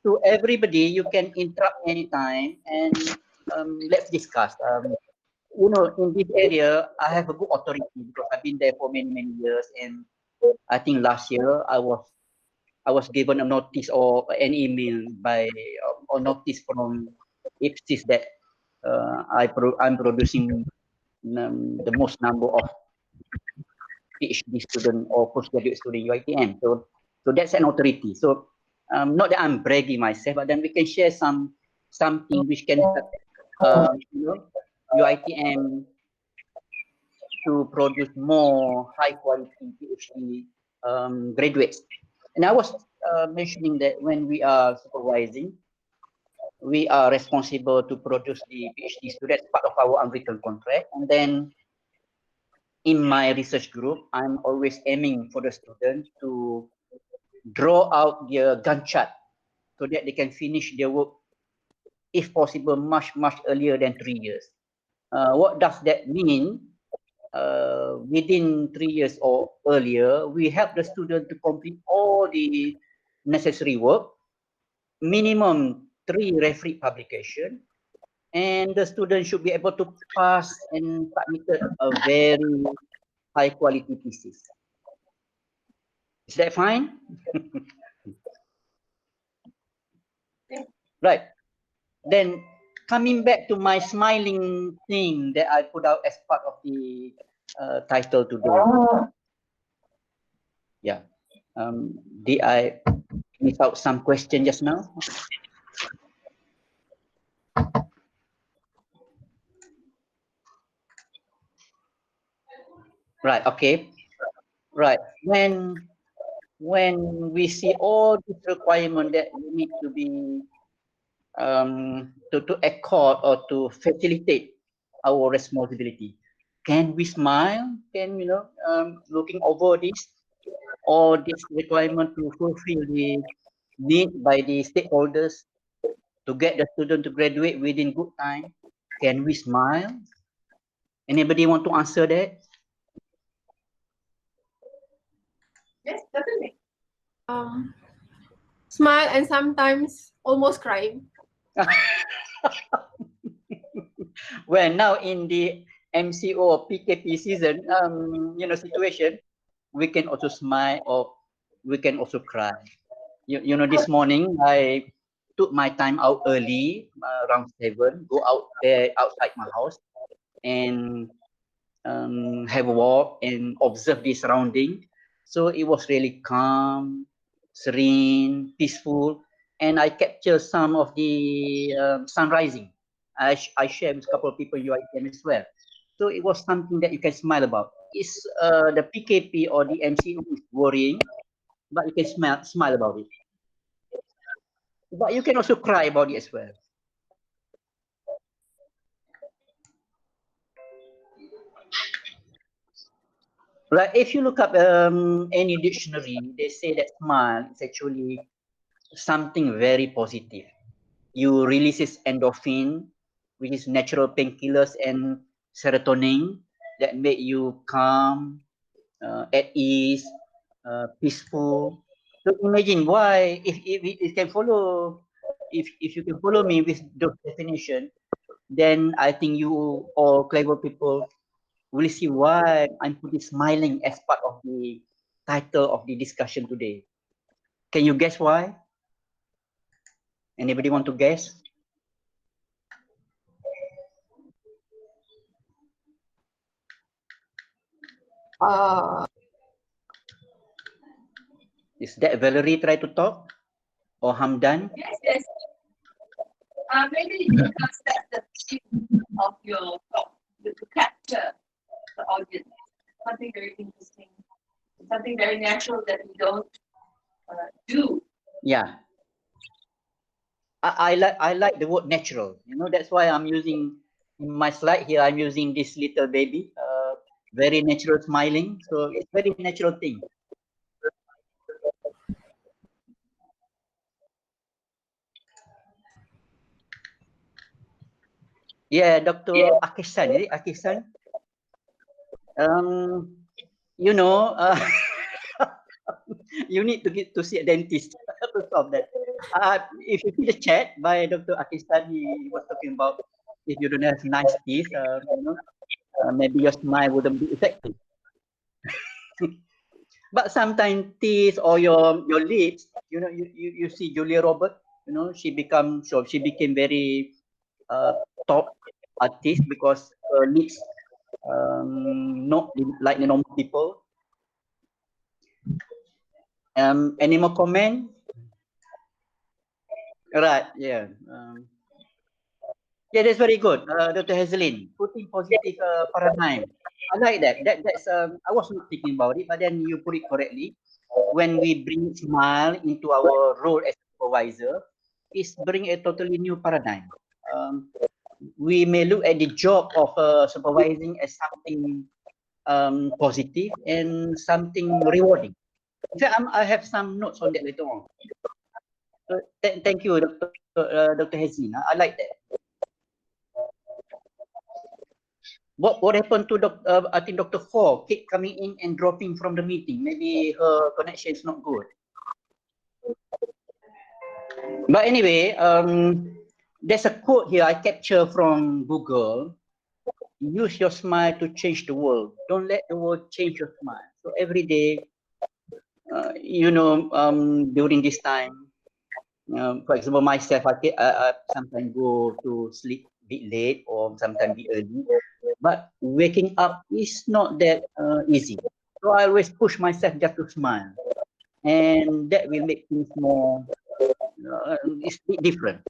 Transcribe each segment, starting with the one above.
to everybody, you can interrupt anytime and let's discuss. You know, in this area, I have a good authority because I've been there for many years, and I think last year I was given a notice or an email by or notice from IPSIS that I'm producing the most number of PhD student or postgraduate student UiTM. So that's an authority. So not that I'm bragging myself, but then we can share something which can help you know, UiTM to produce more high quality PhD graduates. And I was mentioning that when we are supervising, we are responsible to produce the PhD students, part of our unwritten contract. And then in my research group, I'm always aiming for the student to draw out their Gantt chart so that they can finish their work, if possible, much earlier than 3 years. What does that mean? Within 3 years or earlier, we help the student to complete all the necessary work, minimum 3 referee publication, and the student should be able to pass and submit a very high quality thesis. Is that fine? Right. Then coming back to my smiling thing that I put out as part of the title today. Yeah. Did I miss out some question just now? Right. Okay. Right. When we see all these requirements that we need to be to accord or to facilitate our responsibility, can we smile? Can looking over this all this requirement to fulfill the need by the stakeholders to get the student to graduate within good time? Can we smile? Anybody want to answer that? Yes, definitely. Smile and sometimes almost crying. Well, now in the MCO or PKP season, situation, we can also smile or we can also cry. You know, this morning I took my time out early, around 7, go out there outside my house and have a walk and observe the surrounding. So it was really calm, serene, peaceful, and I capture some of the sun rising. I share with a couple of people in UiTM as well. So it was something that you can smile about. It's the PKP or the MCO is worrying, but you can smile about it. But you can also cry about it as well. Like if you look up any dictionary, they say that smile is actually something very positive. You releases endorphin, which is natural painkillers, and serotonin that make you calm, at ease, peaceful. So imagine why if it can follow if you can follow me with those definition, then I think you all clever people will see why I'm putting smiling as part of the title of the discussion today. Can you guess why? Anybody want to guess? Is that Valerie try to talk? Or Hamdan? Yes. Maybe because that's the theme of your talk, to capture the audience. Something very interesting, something very natural that we don't do. Yeah. I like the word natural. You know, that's why I'm using in my slide here. I'm using this little baby, very natural smiling. So it's very natural thing. Yeah, Dr. Akisan, is it Akisan? You know, you need to get to see a dentist to solve that. If you see the chat by Dr. Akistan, he was talking about if you don't have nice teeth, maybe your smile wouldn't be effective. But sometimes teeth or your lips, you see Julia Roberts, she became very top artist because her lips not like the normal people. Any more comment? Right, yeah. Yeah, that's very good, Dr. Hazelin. Putting positive paradigm. I like that. That's I was not thinking about it, but then you put it correctly. When we bring smile into our role as supervisor, it's bring a totally new paradigm. We may look at the job of supervising as something positive and something rewarding. In fact, I have some notes on that later on. So thank you, Dr. Hazina. I like that. What happened to I think Dr. Four keep coming in and dropping from the meeting. Maybe her connection is not good. But anyway, there's a quote here I capture from Google. Use your smile to change the world. Don't let the world change your smile. So every day, during this time, for example, myself, I sometimes go to sleep a bit late or sometimes be early. But waking up is not that easy. So I always push myself just to smile. And that will make things more, it's different.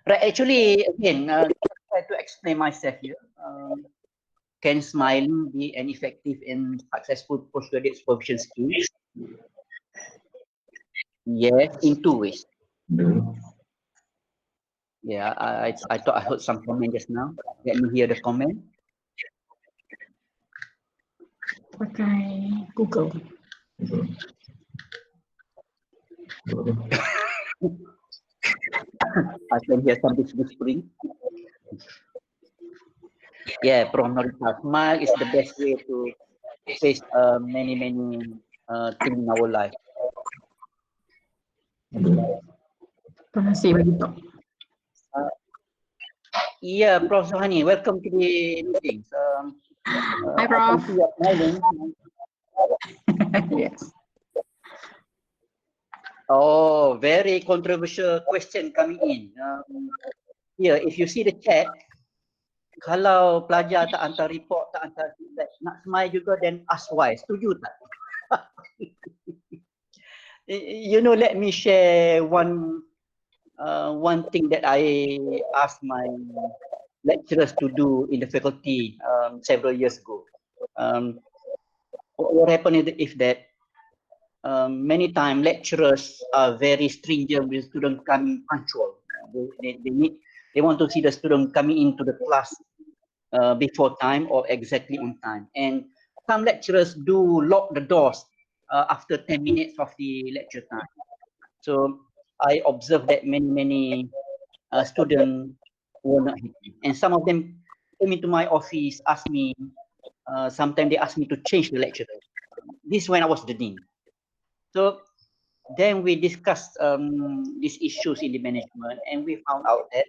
Right, actually, again, try to explain myself here. Can smiling be an effective and successful postgraduate supervision skill? Yes, in two ways. Yeah, I thought I heard some comment just now. Let me hear the comment. Pakai Google. I can hear some whispering. Yeah, Prof. Norita, smile is the best way to face many things in our life. Terima kasih bagi talk. Yeah, Prof. Sohani, welcome to the meeting. Hi, Prof. Yes. Oh, very controversial question coming in. Here, if you see the chat, kalau pelajar tak hantar report, tak hantar feedback, nak smile juga, then ask why. Setuju tak? Let me share one thing that I asked my lecturers to do in the faculty several years ago. What happened is that many times lecturers are very stringent with students coming punctual. They want to see the student coming into the class before time or exactly on time. And some lecturers do lock the doors after 10 minutes of the lecture time. So I observed that many students were not happy. And some of them came into my office, asked me, sometimes they asked me to change the lecturer. This is when I was the dean. So then we discussed these issues in the management, and we found out that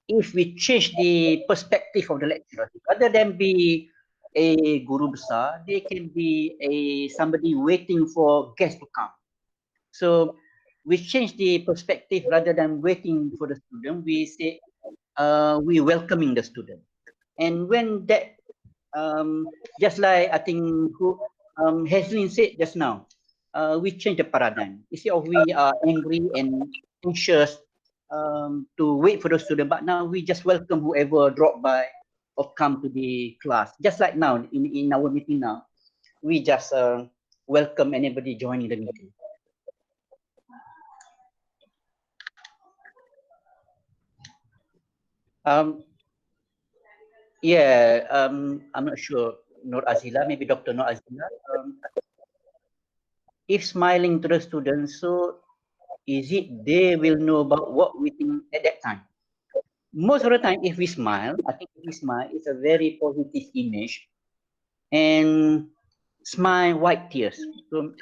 if we change the perspective of the lecturer, rather than be a guru besar, they can be somebody waiting for guests to come. So we change the perspective rather than waiting for the student. We say we welcoming the student, and when that just like I think Haslin said just now, we change the paradigm. Instead of we are angry and anxious to wait for the student, but now we just welcome whoever drop by or come to the class. Just like now in our meeting now, we just welcome anybody joining the meeting. Yeah, I'm not sure. Nur Azila, maybe Dr. Nur Azila. If smiling to the students, so is it they will know about what we think at that time? Most of the time, if we smile, I think if we smile, it's a very positive image. And smile, wipe tears. So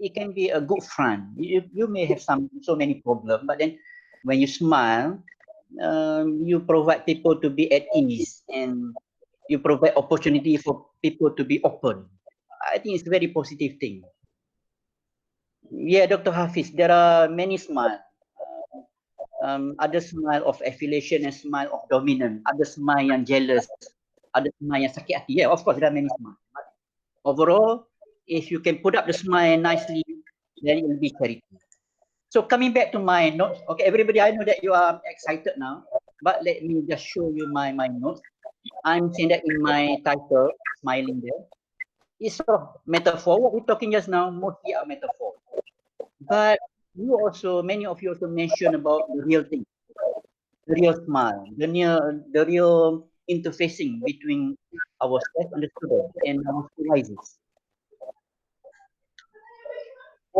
it can be a good friend. You may have so many problems, but then when you smile, you provide people to be at ease, and you provide opportunity for people to be open. I think it's a very positive thing. Yeah, Dr. Hafiz, there are many smile. Ada smile of affiliation and smile of dominant. Ada smile yang jealous. Ada smile yang sakit hati. Yeah, of course, there are many smile. But overall, if you can put up the smile nicely, then it will be charity. So coming back to my notes, okay, everybody, I know that you are excited now, but let me just show you my notes. I'm saying that in my title, smiling there. It's sort of metaphor. What we're talking just now, mostly are metaphor. But you also, many of you also mentioned about the real thing, the real smile, the real interfacing between ourselves and the student and our supervisors.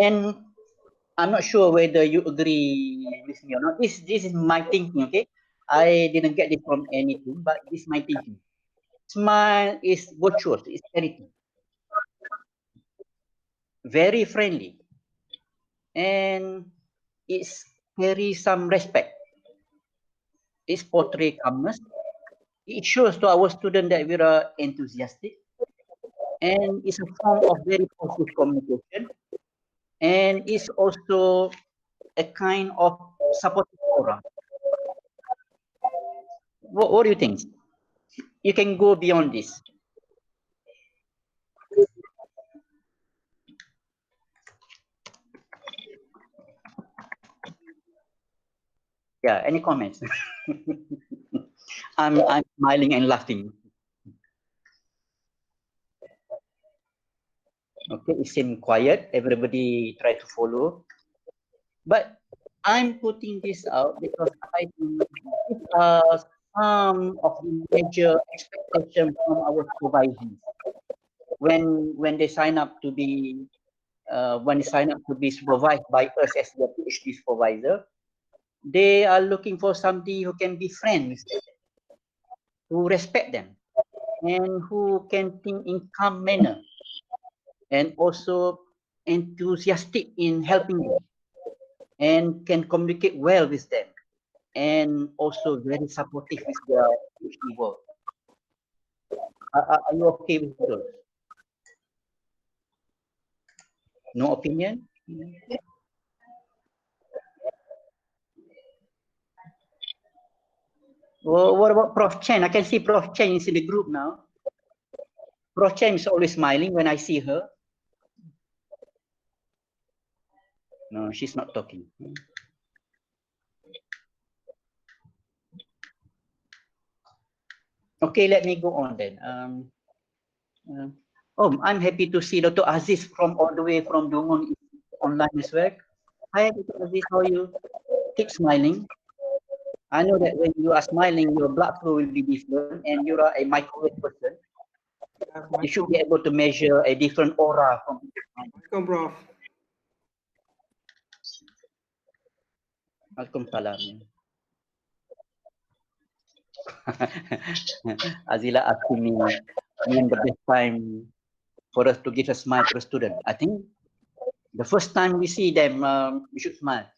And I'm not sure whether you agree with me or not. This is my thinking, okay? I didn't get this from anything, but this is my thinking. Smile is virtuous, it's charity. Very friendly. And it's carry some respect. It's portray calmness. It shows to our student that we are enthusiastic. And it's a form of very positive communication. And it's also a kind of supportive aura. What do you think? You can go beyond this. Yeah, any comments? I'm smiling and laughing. Okay, it seems quiet. Everybody try to follow. But I'm putting this out because I think these are some of the major expectations from our supervisors. When they sign up to be supervised by us as the PhD supervisor, they are looking for somebody who can be friends, who respect them, and who can think in calm manner, and also enthusiastic in helping them, and can communicate well with them, and also very supportive with their PhD work. Are you okay with those? No opinion? Well, what about Prof. Chen? I can see Prof. Chen is in the group now. Prof. Chen is always smiling when I see her. No, she's not talking. Okay, let me go on then. I'm happy to see Dr. Aziz from all the way from Dongon online as well. Hi, Dr. Aziz, how are you? Keep smiling. I know that when you are smiling, your blood flow will be different, and you are a microwave person. You should be able to measure a different aura from. Welcome, Prof. Waalaikumsalam. Azila asking me when the best time for us to give a smile to a student. I think the first time we see them, we should smile.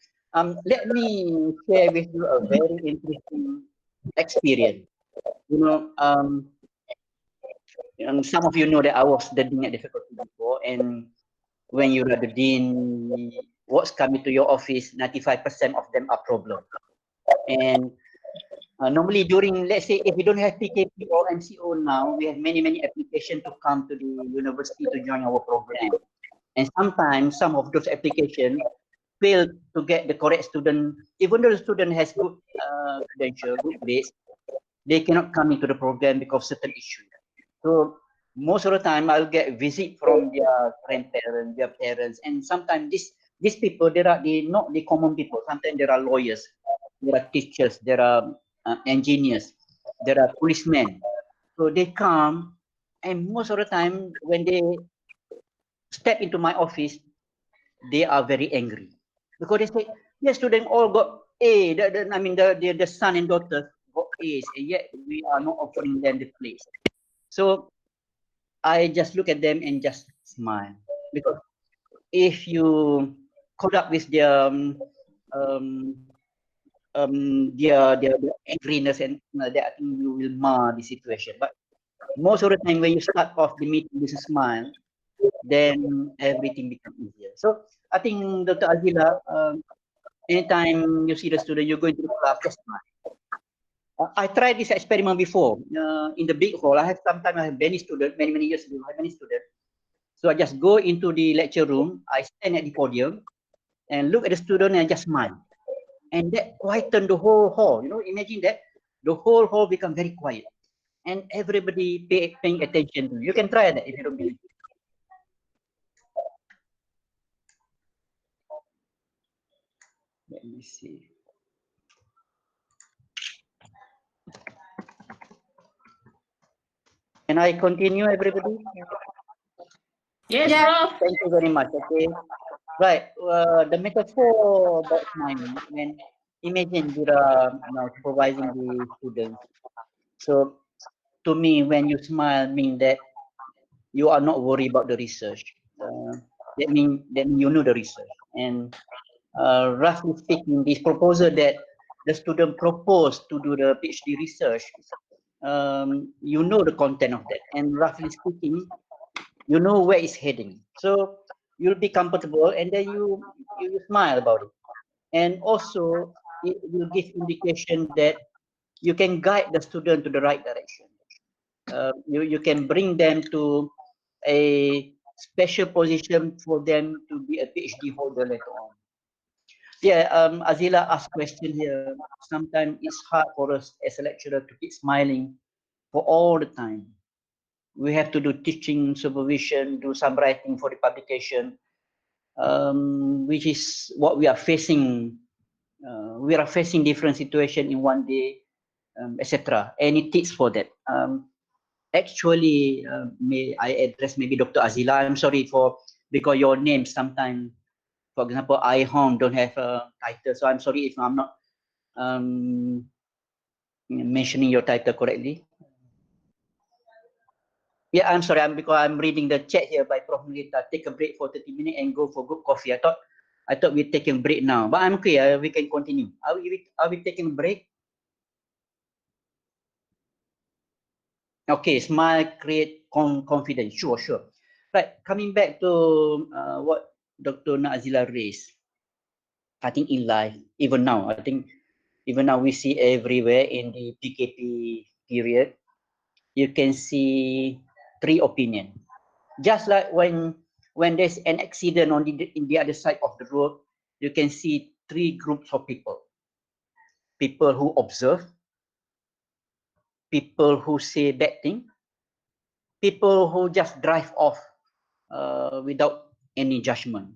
Let me share with you a very interesting experience. You know, some of you know that I was the dean at the faculty before, and when you are the dean, what's coming to your office, 95% of them are problems. And normally during, let's say, if we don't have PKP or MCO now, we have many applications to come to the university to join our program. And sometimes some of those applications fail to get the correct student. Even though the student has good credential, good grades, they cannot come into the program because of certain issues. So most of the time, I'll get visit from their grandparents, their parents, and sometimes these people, they're not the common people. Sometimes there are lawyers, there are teachers, there are engineers, there are policemen. So they come, and most of the time when they step into my office, they are very angry because they say, "Yes, student all got A. The son and daughter got A's, and yet we are not offering them the place." So I just look at them and just smile because if you caught up with their their angriness and that, I think you will mar the situation. But most of the time, when you start off the meeting with a smile, then everything becomes easier. So I think Dr. Azila, anytime you see the student, you go into the class, just smile. I tried this experiment before in the big hall. Sometimes I have many students, many years ago, I have many students. So I just go into the lecture room, I stand at the podium and look at the student and just smile. And that quieten the whole hall. You know, imagine that the whole hall become very quiet and everybody paying attention to you. You can try that if you don't believe. Let me see. Can I continue, everybody? Yes, Prof. Thank you very much. Okay. Right. The metaphor about smiling, when imagine you are supervising the students. So to me, when you smile, mean that you are not worried about the research. That mean you know the research. And roughly speaking, this proposal that the student proposed to do the PhD research, you know the content of that. And roughly speaking, you know where it's heading. So you'll be comfortable and then you smile about it. And also it will give indication that you can guide the student to the right direction. You can bring them to a special position for them to be a PhD holder later on. Yeah, Azila asked question here. Sometimes it's hard for us as a lecturer to keep smiling for all the time. We have to do teaching, supervision, do some writing for the publication, which is what we are facing. We are facing different situation in one day, etc. Any tips for that? Actually, may I address maybe Dr. Azila? I'm sorry for because your name sometimes, for example, I home don't have a title, so I'm sorry if I'm not mentioning your title correctly. Yeah, I'm sorry. Because I'm reading the chat here by Prof. Nita. Take a break for 30 minutes and go for good coffee. I thought we're taking a break now, but I'm okay. We can continue. Are we taking a break? Okay, smile, create confidence. Sure. Right. Coming back to what Dr. Nazila raised. I think in life, even now, we see everywhere in the PKP period, you can see three opinions. Just like when there's an accident on in the other side of the road, you can see three groups of people. People who observe, people who say bad thing, people who just drive off without any judgment.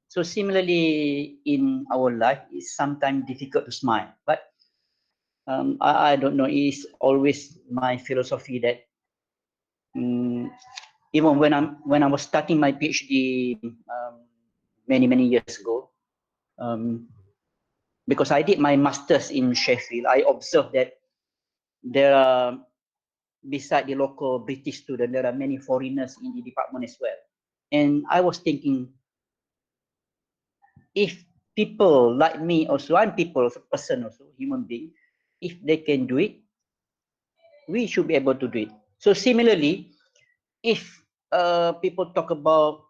So similarly in our life, it's sometimes difficult to smile. But I don't know, it's always my philosophy that even when I was starting my PhD many years ago, because I did my master's in Sheffield, I observed that there are, beside the local British student, there are many foreigners in the department as well. And I was thinking, if people like me also, I'm people, a person also, human being, if they can do it, we should be able to do it. So similarly, if people talk about,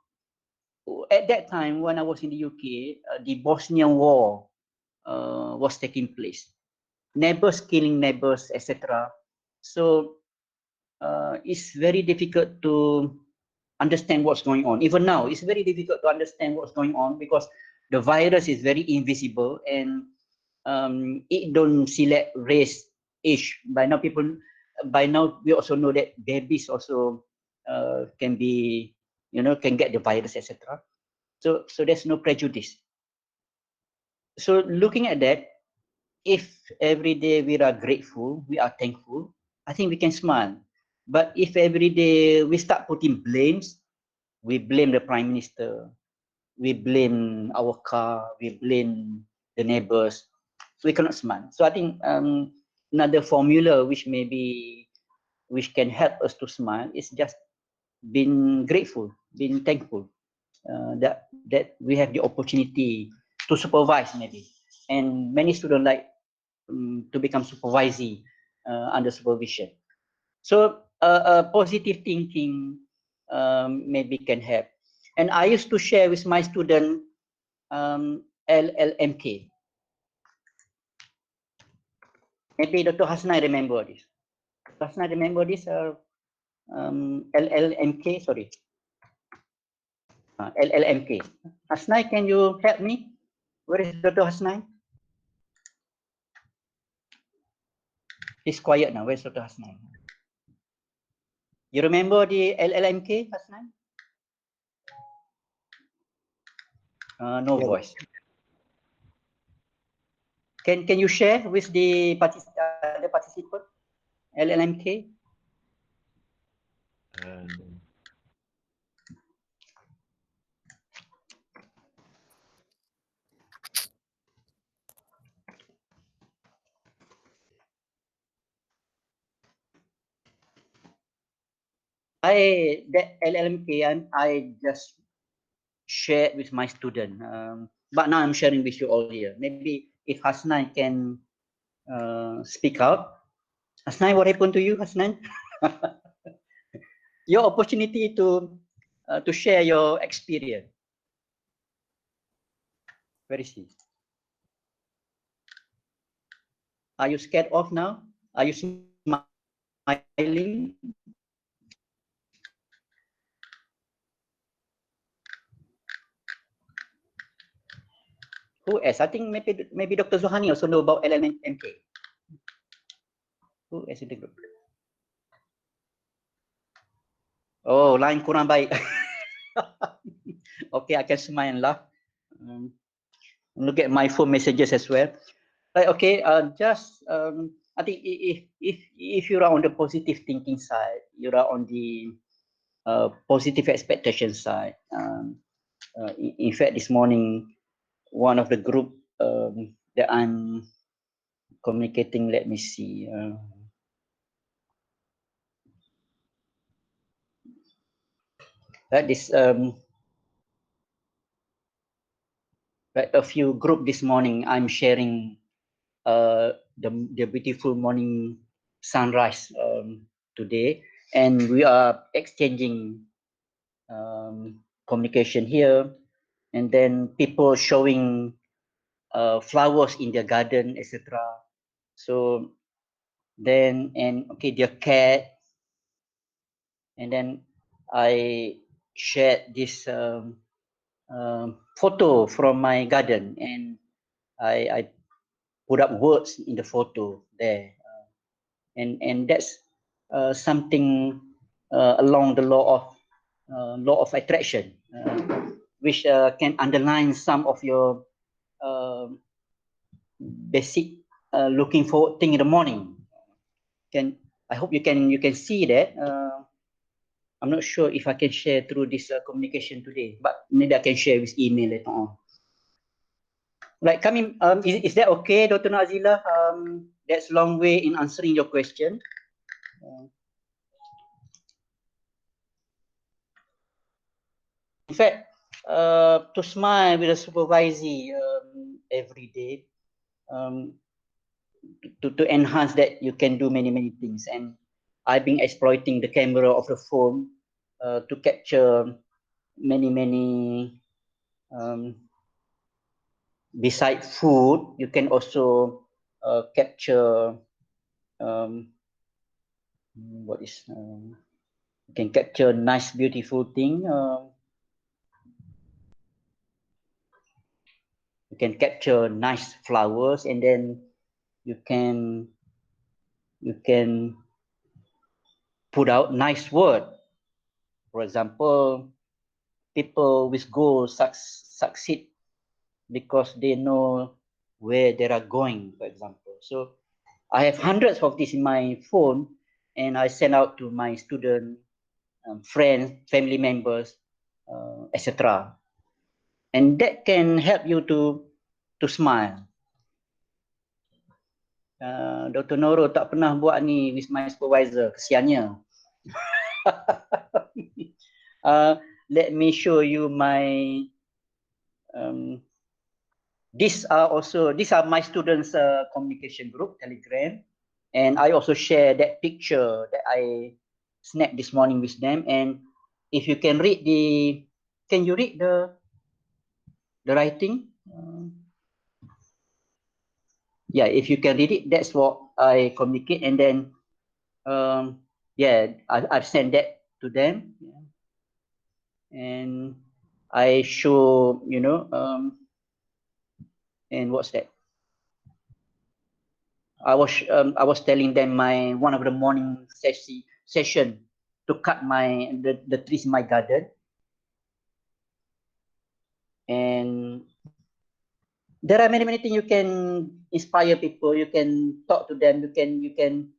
at that time when I was in the UK, the Bosnian War was taking place. Neighbors killing neighbors, etc. So it's very difficult to understand what's going on. Even now, it's very difficult to understand what's going on because the virus is very invisible and it don't select race, age. By now we also know that babies also can be, can get the virus, etc. So there's no prejudice. So looking at that, if every day we are grateful, we are thankful, I think we can smile. But if every day we start putting blames, we blame the prime minister, we blame our car, we blame the neighbors, we cannot smile. So I think another formula which can help us to smile is just being grateful, being thankful. that we have the opportunity to supervise maybe, and many students like to become supervisee under supervision. So positive thinking maybe can help. And I used to share with my student LLMK. Maybe Dr. Hasnai remember this. Hasnai remember this LLMK, sorry. LLMK. Hasnai, can you help me? Where is Dr. Hasnai? He's quiet now. Where's Dr. Hasnai? You remember the LLMK, Hasnai? No voice. Can you share with the participant LLMK? That LLMK I just shared with my student, but now I'm sharing with you all here. Maybe if Hasnai can speak out. Hasnai, what happened to you, Hasnai? Your opportunity to share your experience. Where is he? Are you scared off now? Are you smiling? Who else? I think maybe Dr. Zuhani also know about LLMK. Who else in the group? Oh, line kurang baik. Okay, I can smile and laugh. Look at my phone messages as well. Right, okay, just I think if you are on the positive thinking side, you are on the positive expectation side. In fact, this morning, one of the group that I'm communicating, let me see. This a few group this morning, I'm sharing the beautiful morning sunrise today, and we are exchanging communication here, and then people showing flowers in their garden, etc. So then, and okay, their cat, and then I shared this photo from my garden, and I put up words in the photo there, and that's something along the law of attraction, which can underline some of your basic looking forward thing in the morning. I hope you can see that. I'm not sure if I can share through this communication today, but maybe I can share with email later on. Like coming, is that okay, Dr. Nazila? That's long way in answering your question. In fact, to smile with a supervisee every day, to enhance that, you can do many things. And I've been exploiting the camera of the phone to capture many beside food. You can also capture what is you can capture nice beautiful thing. You can capture nice flowers, and then you can put out nice word. For example, people with goals succeed because they know where they are going, for example. So I have hundreds of this in my phone, and I send out to my student, friends, family members, etc. And that can help you to smile. Dr. Noro tak pernah buat ni with my supervisor, kesiannya. let me show you my. These are my students' communication group Telegram, and I also share that picture that I snapped this morning with them. And if you can read can you read the writing? Yeah, if you can read it, that's what I communicate, and then yeah, I've sent that to them, and I show, you know, and what's that? I was telling them my one of the morning session to cut the trees in my garden, and there are many things you can inspire people. You can talk to them. You can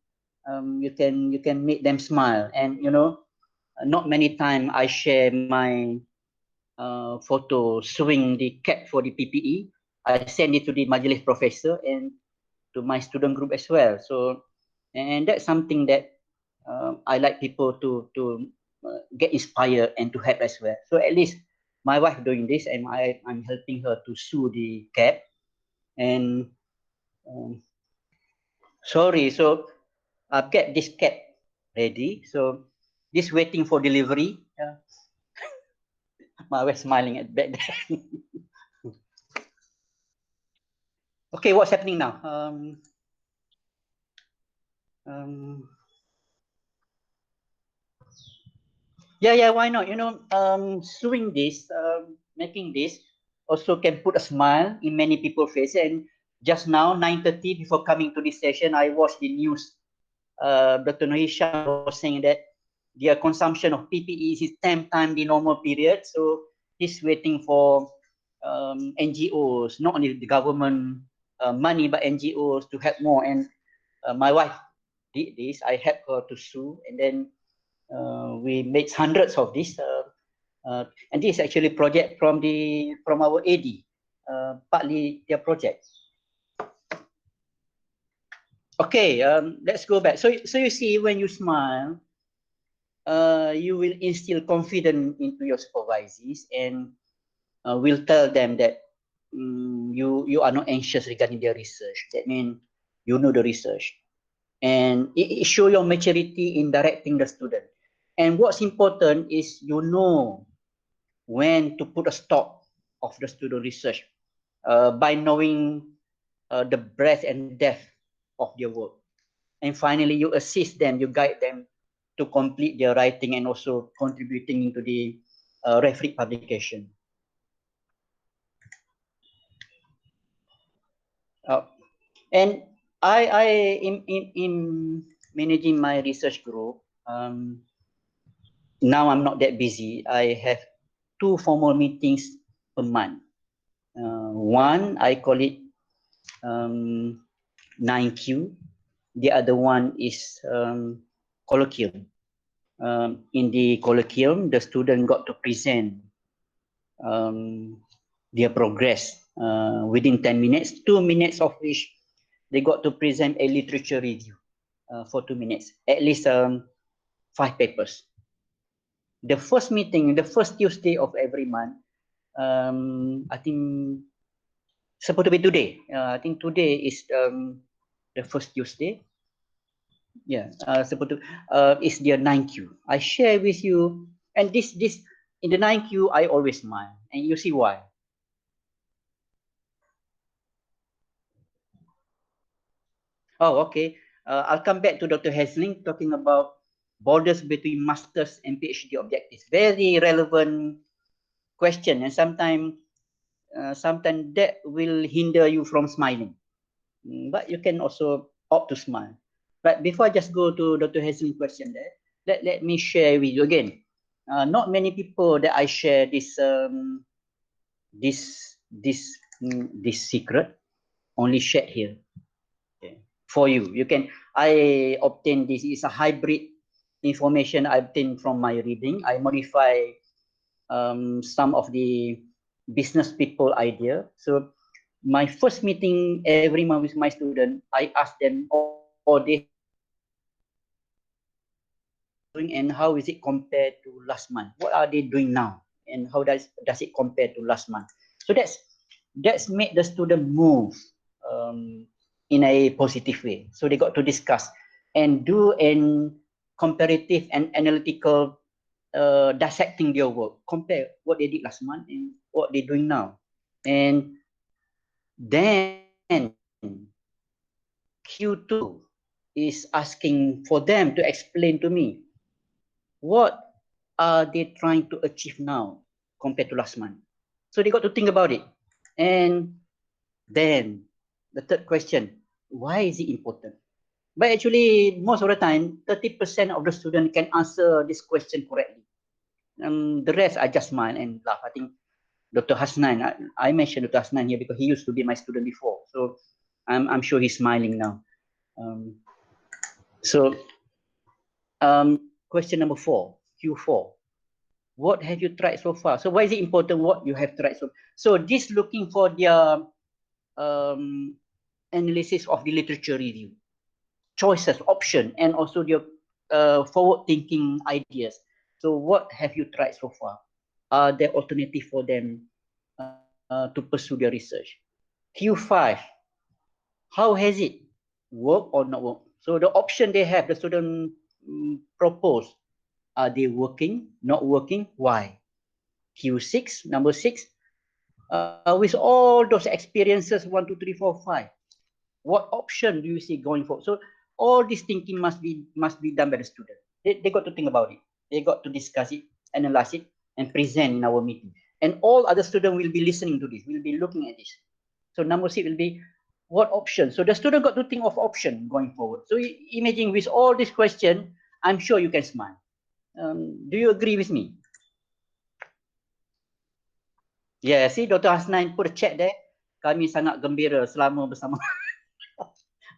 make them smile. And you know, not many times I share my photo showing the cap for the PPE. I send it to the Majelis Professor and to my student group as well. So, and that's something that I like people to get inspired and to help as well. So at least my wife doing this, and I'm helping her to sew the cap. And sorry, so I've got this cap ready. So this waiting for delivery. My wife smiling at back there. Okay, what's happening now? Yeah, why not? You know, doing this, making this also can put a smile in many people's faces. And just now, 9:30, before coming to this session, I watched the news. Dr. Nohisha was saying that their consumption of PPEs is 10 times the normal period. So he's waiting for NGOs, not only the government money, but NGOs to help more. And my wife did this. I helped her to sew, and then we made hundreds of this. And this is actually project from our AD, partly their project. Okay, let's go back. So you see, when you smile, you will instill confidence into your supervisees, and will tell them that you are not anxious regarding their research. That means you know the research, and it show your maturity in directing the student. And what's important is you know when to put a stop of the student research by knowing the breadth and depth of their work. And finally, you assist them, you guide them to complete their writing and also contributing into the referee publication. And I in managing my research group, now I'm not that busy. I have 2 formal meetings per month. One, I call it 9Q. The other one is colloquium. In the colloquium, the student got to present their progress within 10 minutes, 2 minutes of which they got to present a literature review for 2 minutes, at least 5 papers. The first meeting, the first Tuesday of every month, I think supposed to be today. I think today is the first Tuesday. Yeah, supposed to is the 9Q. I share with you, and this in the 9Q I always smile, and you see why. Oh, okay. I'll come back to Dr. Hasling talking about borders between masters and PhD objectives. Very relevant question, and sometimes that will hinder you from smiling. But you can also opt to smile. But before I just go to Dr. Hasling's question there, let me share with you again. Not many people that I share this secret, only shared here. Okay. For you, I obtained this. It's a hybrid information I obtained from my reading. I modify some of the business people idea. So my first meeting every month with my student, I ask them all this doing and how is it compared to last month? What are they doing now? And how does it compare to last month? So that's made the student move in a positive way. So they got to discuss and do an comparative and analytical dissecting their work, compare what they did last month and what they're doing now. And then Q2 is asking for them to explain to me what are they trying to achieve now compared to last month. So they got to think about it. And then the third question, why is it important? But actually, most of the time, 30% of the student can answer this question correctly. The rest are just smile and laugh. I think Dr. Hasnan, I mentioned Dr. Hasnan here because he used to be my student before. So I'm sure he's smiling now. Question number 4, Q4. What have you tried so far? So why is it important what you have tried? So this looking for their analysis of the literature review, choices, option, and also their forward-thinking ideas. So what have you tried so far? Are there alternatives for them to pursue their research? Q5, how has it worked or not worked? So the option they have, the student propose, are they working, not working? Why? Q6, number 6, with all those experiences, 1, 2, 3, 4, 5, what option do you see going forward? So all this thinking must be done by the student. They got to think about it. They got to discuss it, analyze it, and present in our meeting. And all other students will be listening to this, will be looking at this. So number 6 will be what option? So the student got to think of option going forward. So imagine with all these questions, I'm sure you can smile. Do you agree with me? Yeah, see Dr. Hasnan put a chat there. Kami sangat gembira selama bersama.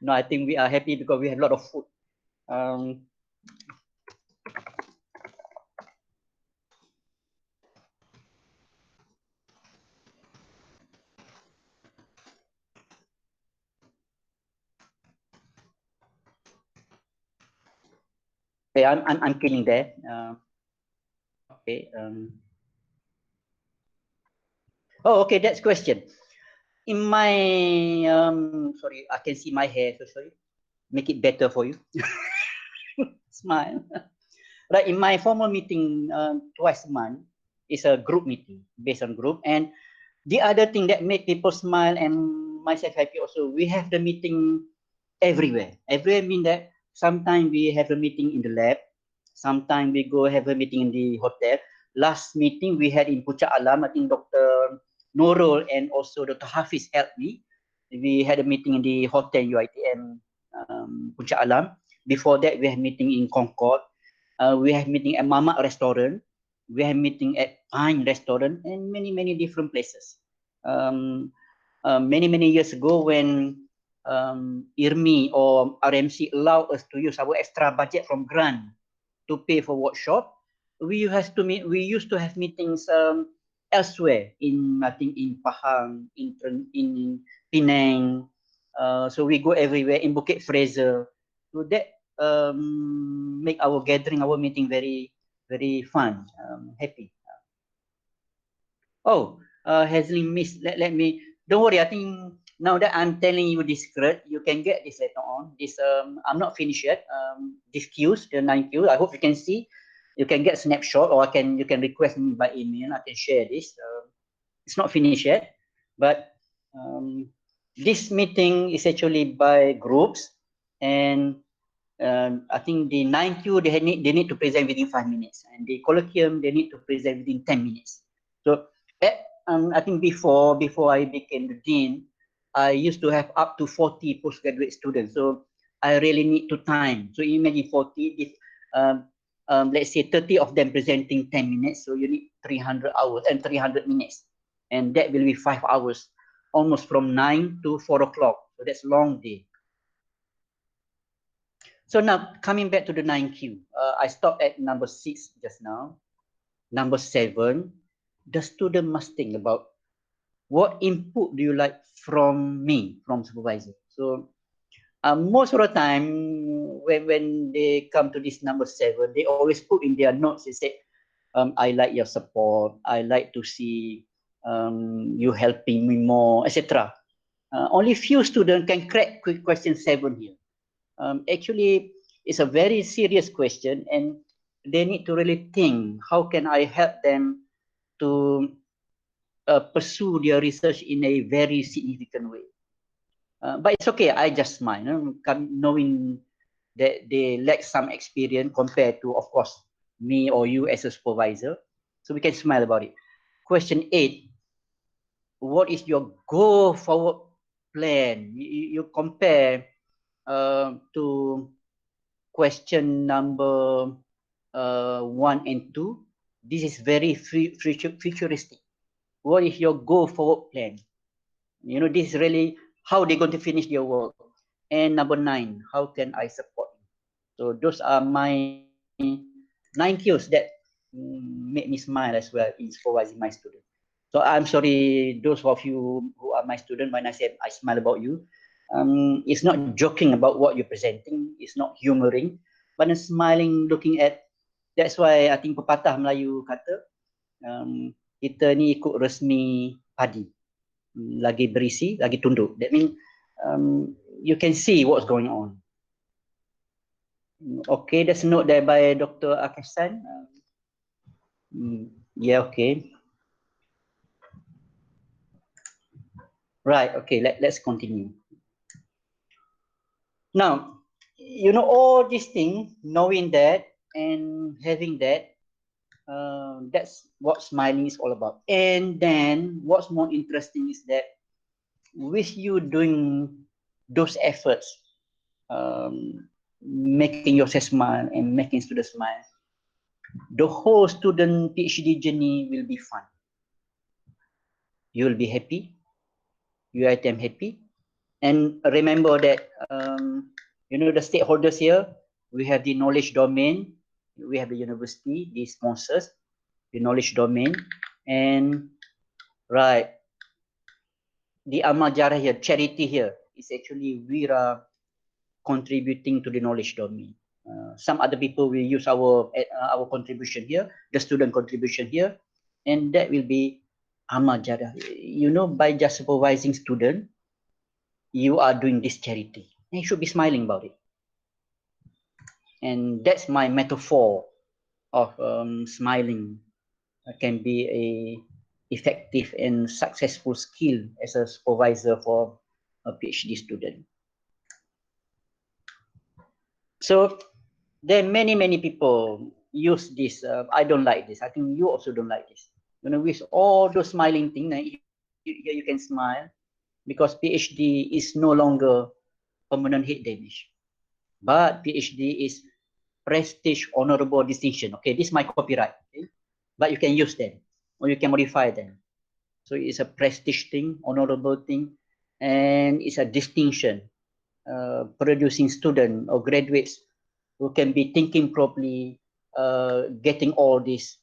No, I think we are happy because we have a lot of food. Okay, I'm killing there. Okay. Oh, okay. That's question. In my sorry, I can see my hair. So sorry. Make it better for you. Smile. Right. In my formal meeting, twice a month is a group meeting based on group. And the other thing that made people smile and myself happy also, we have the meeting everywhere. Everywhere mean that sometimes we have a meeting in the lab. Sometimes we go have a meeting in the hotel. Last meeting we had in Puncak Alam, I think Dr. Nurul and also Dr. Hafiz helped me. We had a meeting in the hotel UiTM Puncak Alam. Before that, we had meeting in Concord. We have meeting at Mama Restaurant. We have meeting at Pine Restaurant and many different places. Many years ago when IRMI or RMC allow us to use our extra budget from grant to pay for workshop, we used to have meetings elsewhere in, I think, in Pahang, in Penang. So we go everywhere in Bukit Fraser. So that make our gathering, our meeting very fun, happy. Oh, Hasley missed. Let me. Don't worry. I think now that I'm telling you this secret, you can get this later on. This I'm not finished yet. This cues, the 9 cues. I hope you can see. You can get snapshot, or you can request me by email. I can share this. It's not finished yet, but this meeting is actually by groups, and I think the 9Q they need to present within 5 minutes, and the colloquium they need to present within 10 minutes. So I think before I became the dean, I used to have up to 40 postgraduate students. So I really need to time. So imagine 40. If let's say 30 of them presenting 10 minutes, so you need 300 hours and 300 minutes, and that will be 5 hours, almost from 9 to 4 o'clock. So that's a long day. So now coming back to the 9Q, I stopped at number 6 just now. Number 7, the student must think about what input do you like from me, from supervisor. So most of the time, when they come to this number 7, they always put in their notes, they say, I like your support, I like to see you helping me more, etc. Only few students can crack quick question 7 here. Actually, it's a very serious question, and they need to really think, how can I help them to pursue their research in a very significant way. But it's okay, I just smile, knowing that they lack some experience compared to, of course, me or you as a supervisor. So we can smile about it. Question 8, what is your go forward plan? You compare to question number 1 and 2. This is very futuristic. What is your go forward plan? You know, this is really how they're going to finish their work. And number 9, how can I support you? So those are my 9 cues that make me smile as well in supervising my students. So I'm sorry, those of you who are my student, when I said I smile about you, it's not joking about what you're presenting, it's not humoring, but I'm smiling looking at, that's why I think pepatah Melayu kata, kita ni ikut resmi padi, lagi berisi, lagi tunduk. That means you can see what's going on. Okay, there's a note there by Dr. Akasan. Yeah, okay. Right, okay, let's continue. Now, you know, all these things, knowing that and having that, that's what smiling is all about. And then what's more interesting is that with you doing those efforts, making yourself smile and making students smile, the whole student PhD journey will be fun. You will be happy, UiTM happy. And remember that, you know, the stakeholders here, we have the knowledge domain, we have the university, the sponsors, the knowledge domain, and right, the amal jarah here, charity here, is actually we are contributing to the knowledge domain. Some other people will use our contribution here, the student contribution here, and that will be amal jarah. You know, by just supervising student, you are doing this charity. And you should be smiling about it. And that's my metaphor of smiling. Can be a effective and successful skill as a supervisor for a PhD student. So there are many people use this. I don't like this. I think you also don't like this. You know, with all those smiling things, you can smile because PhD is no longer permanent head damage, but PhD is prestige, honorable distinction. Okay, this is my copyright. Okay? But you can use them or you can modify them. So it's a prestige thing, honorable thing, and it's a distinction, producing student or graduates who can be thinking properly, getting all this,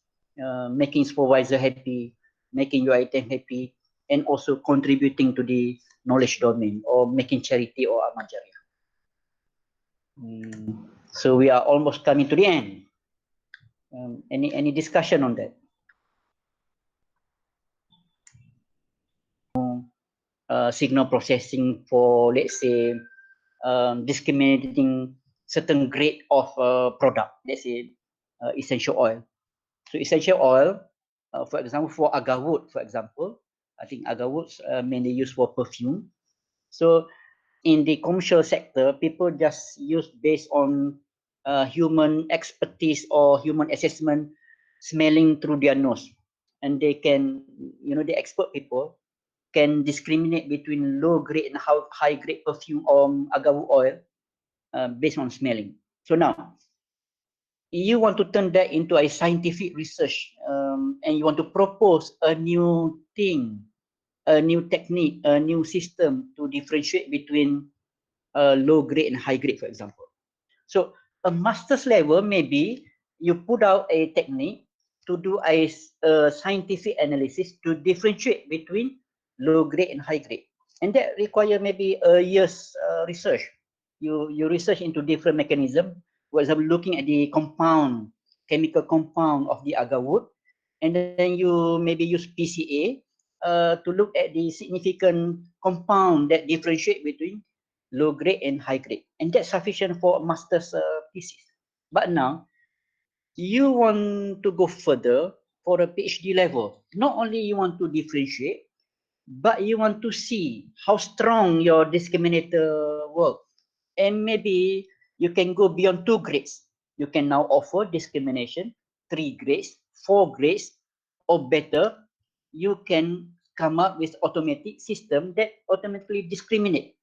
making supervisor happy, making UiTM happy, and also contributing to the knowledge domain or making charity or amal jariah. So we are almost coming to the end. Any discussion on that? Signal processing for, let's say, discriminating certain grade of product, let's say essential oil. So essential oil, for example, for agar wood, for example, I think agar woods mainly used for perfume. So in the commercial sector, people just use based on human expertise or human assessment, smelling through their nose, and they can, you know, the expert people can discriminate between low grade and high grade perfume or agar wood oil based on smelling. So now, you want to turn that into a scientific research, and you want to propose a new thing, a new technique, a new system to differentiate between low grade and high grade, for example. So a master's level, maybe you put out a technique to do a scientific analysis to differentiate between low grade and high grade. And that require maybe a year's research. you research into different mechanism. For example, looking at the chemical compound of the agar wood, and then you maybe use PCA to look at the significant compound that differentiate between low grade and high grade, and that's sufficient for a master's thesis. But now you want to go further for a PhD level. Not only you want to differentiate, but you want to see how strong your discriminator work. And maybe you can go beyond 2 grades. You can now offer discrimination, 3 grades, 4 grades, or better, you can come up with automatic system that automatically discriminate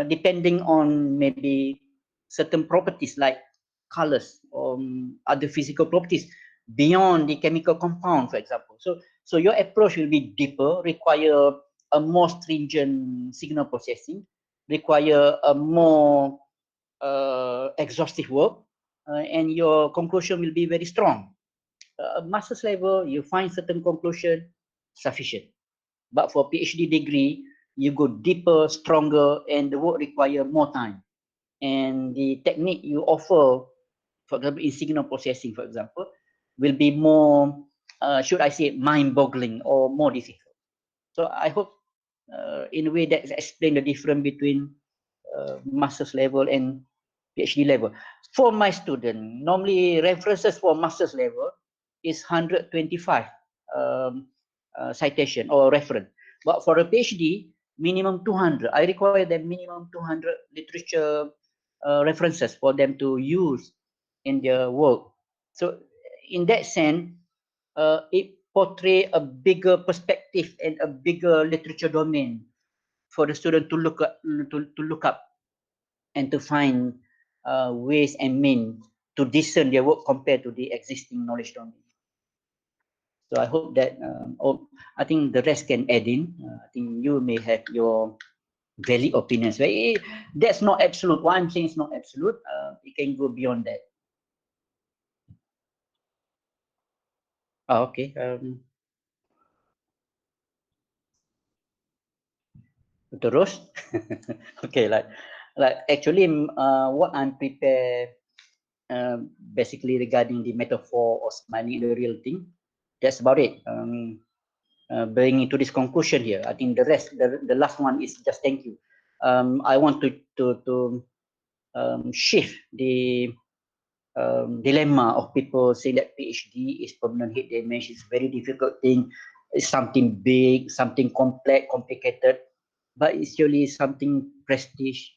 depending on maybe certain properties like colors or other physical properties beyond the chemical compound, for example. So your approach will be deeper, require a more stringent signal processing, require a more exhaustive work, and your conclusion will be very strong. Master's level, you find certain conclusion sufficient. But for PhD degree, you go deeper, stronger, and the work require more time. And the technique you offer, for example, in signal processing, for example, will be more, should I say, mind-boggling or more difficult. So I hope, in a way, that explain the difference between master's level and PhD level. For my student, normally references for master's level is 125 citation or reference. But for a PhD, minimum 200. I require them minimum 200 literature references for them to use in their work. So in that sense, it portray a bigger perspective and a bigger literature domain for the student to look up and to find ways and means to discern their work compared to the existing knowledge domain. So I hope that, I think the rest can add in. I think you may have your valid opinions. But that's not absolute. What I'm saying is not absolute. It can go beyond that. Oh, okay. Terus, okay. Like actually, what I'm prepared. Basically regarding the metaphor or smiling the real thing, that's about it. Bringing to this conclusion here, I think the rest, the last one is just thank you. I want to shift the dilemma of people saying that PhD is permanent hit damage. It's very difficult thing. It's something big, something complex, complicated, but it's really something prestige,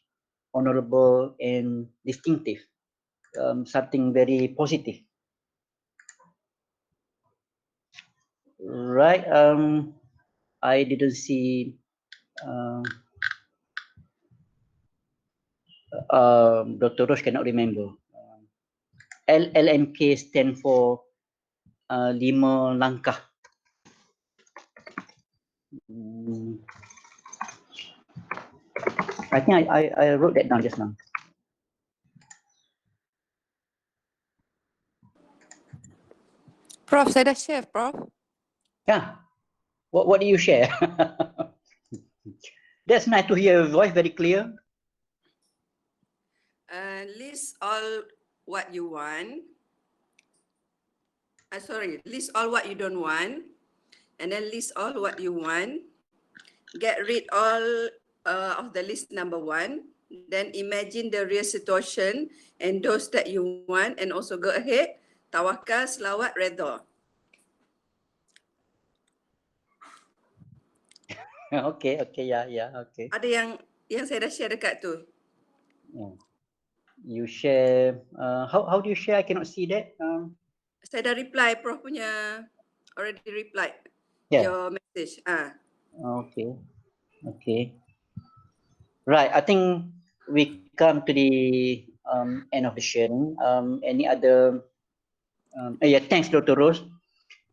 honorable, and distinctive. Something very positive. Right. I didn't see. Dr. Roche cannot remember. LMK stand for 5 langkah. I think I wrote that down just now. Prof, saya dah share, Prof. Yeah. What do you share? That's nice to hear your voice very clear. List all what you want. List all what you don't want, and then list all what you want. Get rid all of the list number 1. Then imagine the real situation and those that you want, and also go ahead. Tawakal, selawat, redha. Okay, yeah, okay. Ada yang saya dah share dekat tu. Yeah. You share. How do you share? I cannot see that. Saya dah reply, Prof punya already replied your message. Okay. Right. I think we come to the end of the sharing. Any other? Yeah. Thanks, Dr. Rose.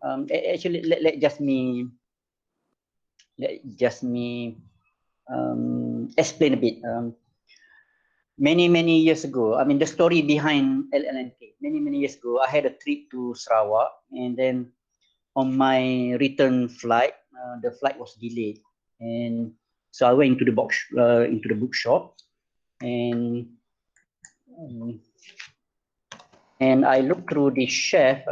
Actually, let just me explain a bit. Many years ago, I mean, the story behind LLNK. Many years ago, I had a trip to Sarawak, and then on my return flight, the flight was delayed, and so I went into the bookshop, and um, I looked through the shelf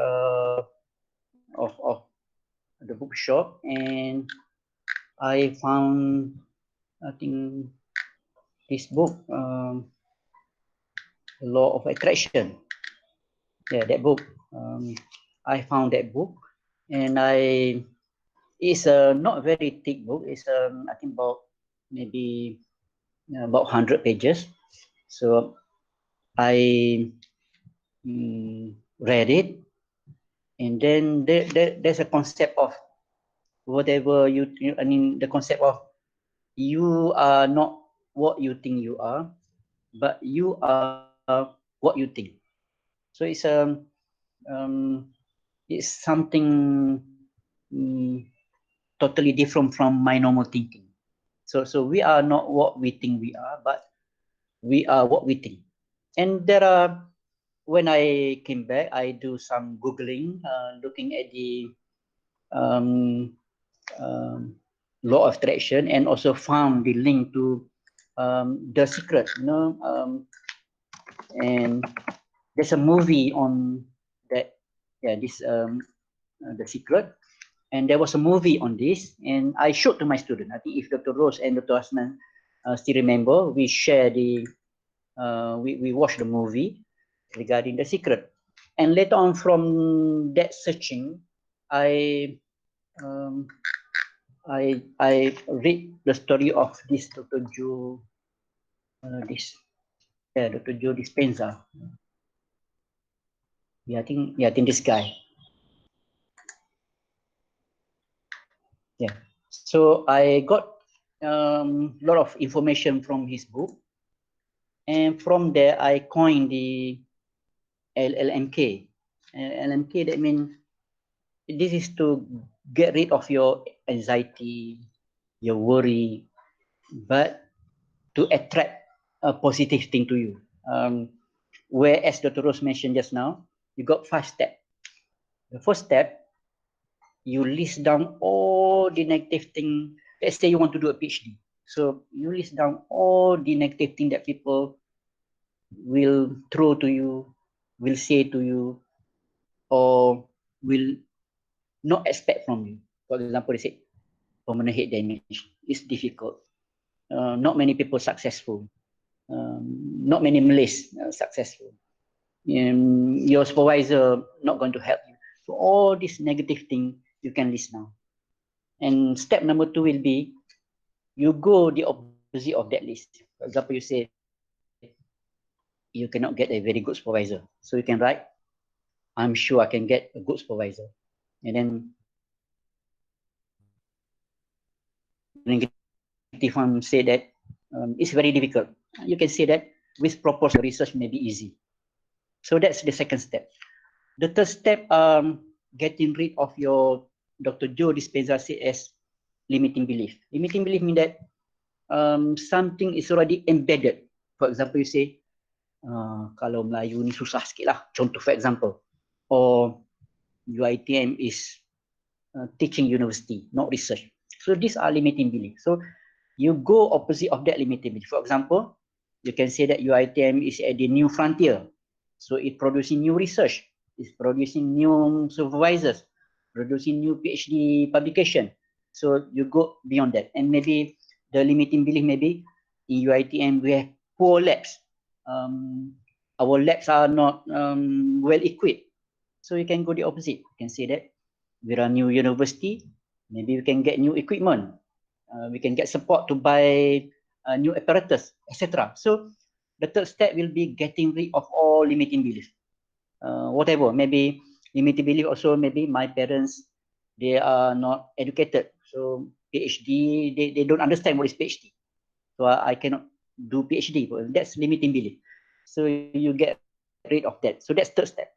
of the bookshop, and I found, I think, this book, Law of Attraction. Yeah, that book. I found that book, and it's a not very thick book. It's I think about maybe about 100 pages. So I read it, and then there's a concept of whatever I mean, the concept of you are not what you think you are, but you are what you think. So it's something totally different from my normal thinking. So we are not what we think we are, but we are what we think. And there are, when I came back, I do some Googling, looking at the um, law of attraction, and also found the link to The Secret, and there's a movie on that, yeah, this The Secret, and there was a movie on this, and I showed to my student. I think if Dr. Rose and Dr. Hasnan still remember, we share the, we watched the movie regarding The Secret. And later on from that searching, I read the story of this Dr. Joe, Dr. Joe Dispenza. Yeah, I think this guy. Yeah. So I got a lot of information from his book, and from there I coined the LLMK. LMK, that means this is to get rid of your anxiety, your worry, but to attract a positive thing to you. Whereas Dr. Rose mentioned just now, you got 5 steps. The first step, you list down all the negative thing. Let's say you want to do a PhD. So you list down all the negative thing that people will throw to you, will say to you, or will not expect from you. For example, they say permanent head damage is difficult. Not many people successful. Not many Malays successful. Your supervisor not going to help you. So all these negative thing you can list now. And step number 2 will be, you go the opposite of that list. For example, you say you cannot get a very good supervisor. So you can write, I'm sure I can get a good supervisor. And then negative one say that it's very difficult. You can say that with proper research may be easy. So that's the second step. The third step, getting rid of your Dr. Joe Dispenza as limiting belief. Limiting belief means that something is already embedded. For example, you say, kalau Melayu ni susah sikit lah. Contoh, for example, or UiTM is teaching university, not research. So these are limiting beliefs. So you go opposite of that limiting belief. For example, you can say that UiTM is at the new frontier. So it's producing new research, it's producing new supervisors, producing new PhD publication. So you go beyond that. And maybe the limiting belief, maybe in UiTM we have poor labs. Our labs are not well equipped. So you can go the opposite. You can say that we're a new university, maybe we can get new equipment. We can get support to buy new apparatus, etc. So the third step will be getting rid of all limiting beliefs. Whatever, maybe limiting belief also, maybe my parents, they are not educated. So PhD, they don't understand what is PhD. So I cannot do PhD. That's limiting belief. So you get rid of that. So that's third step.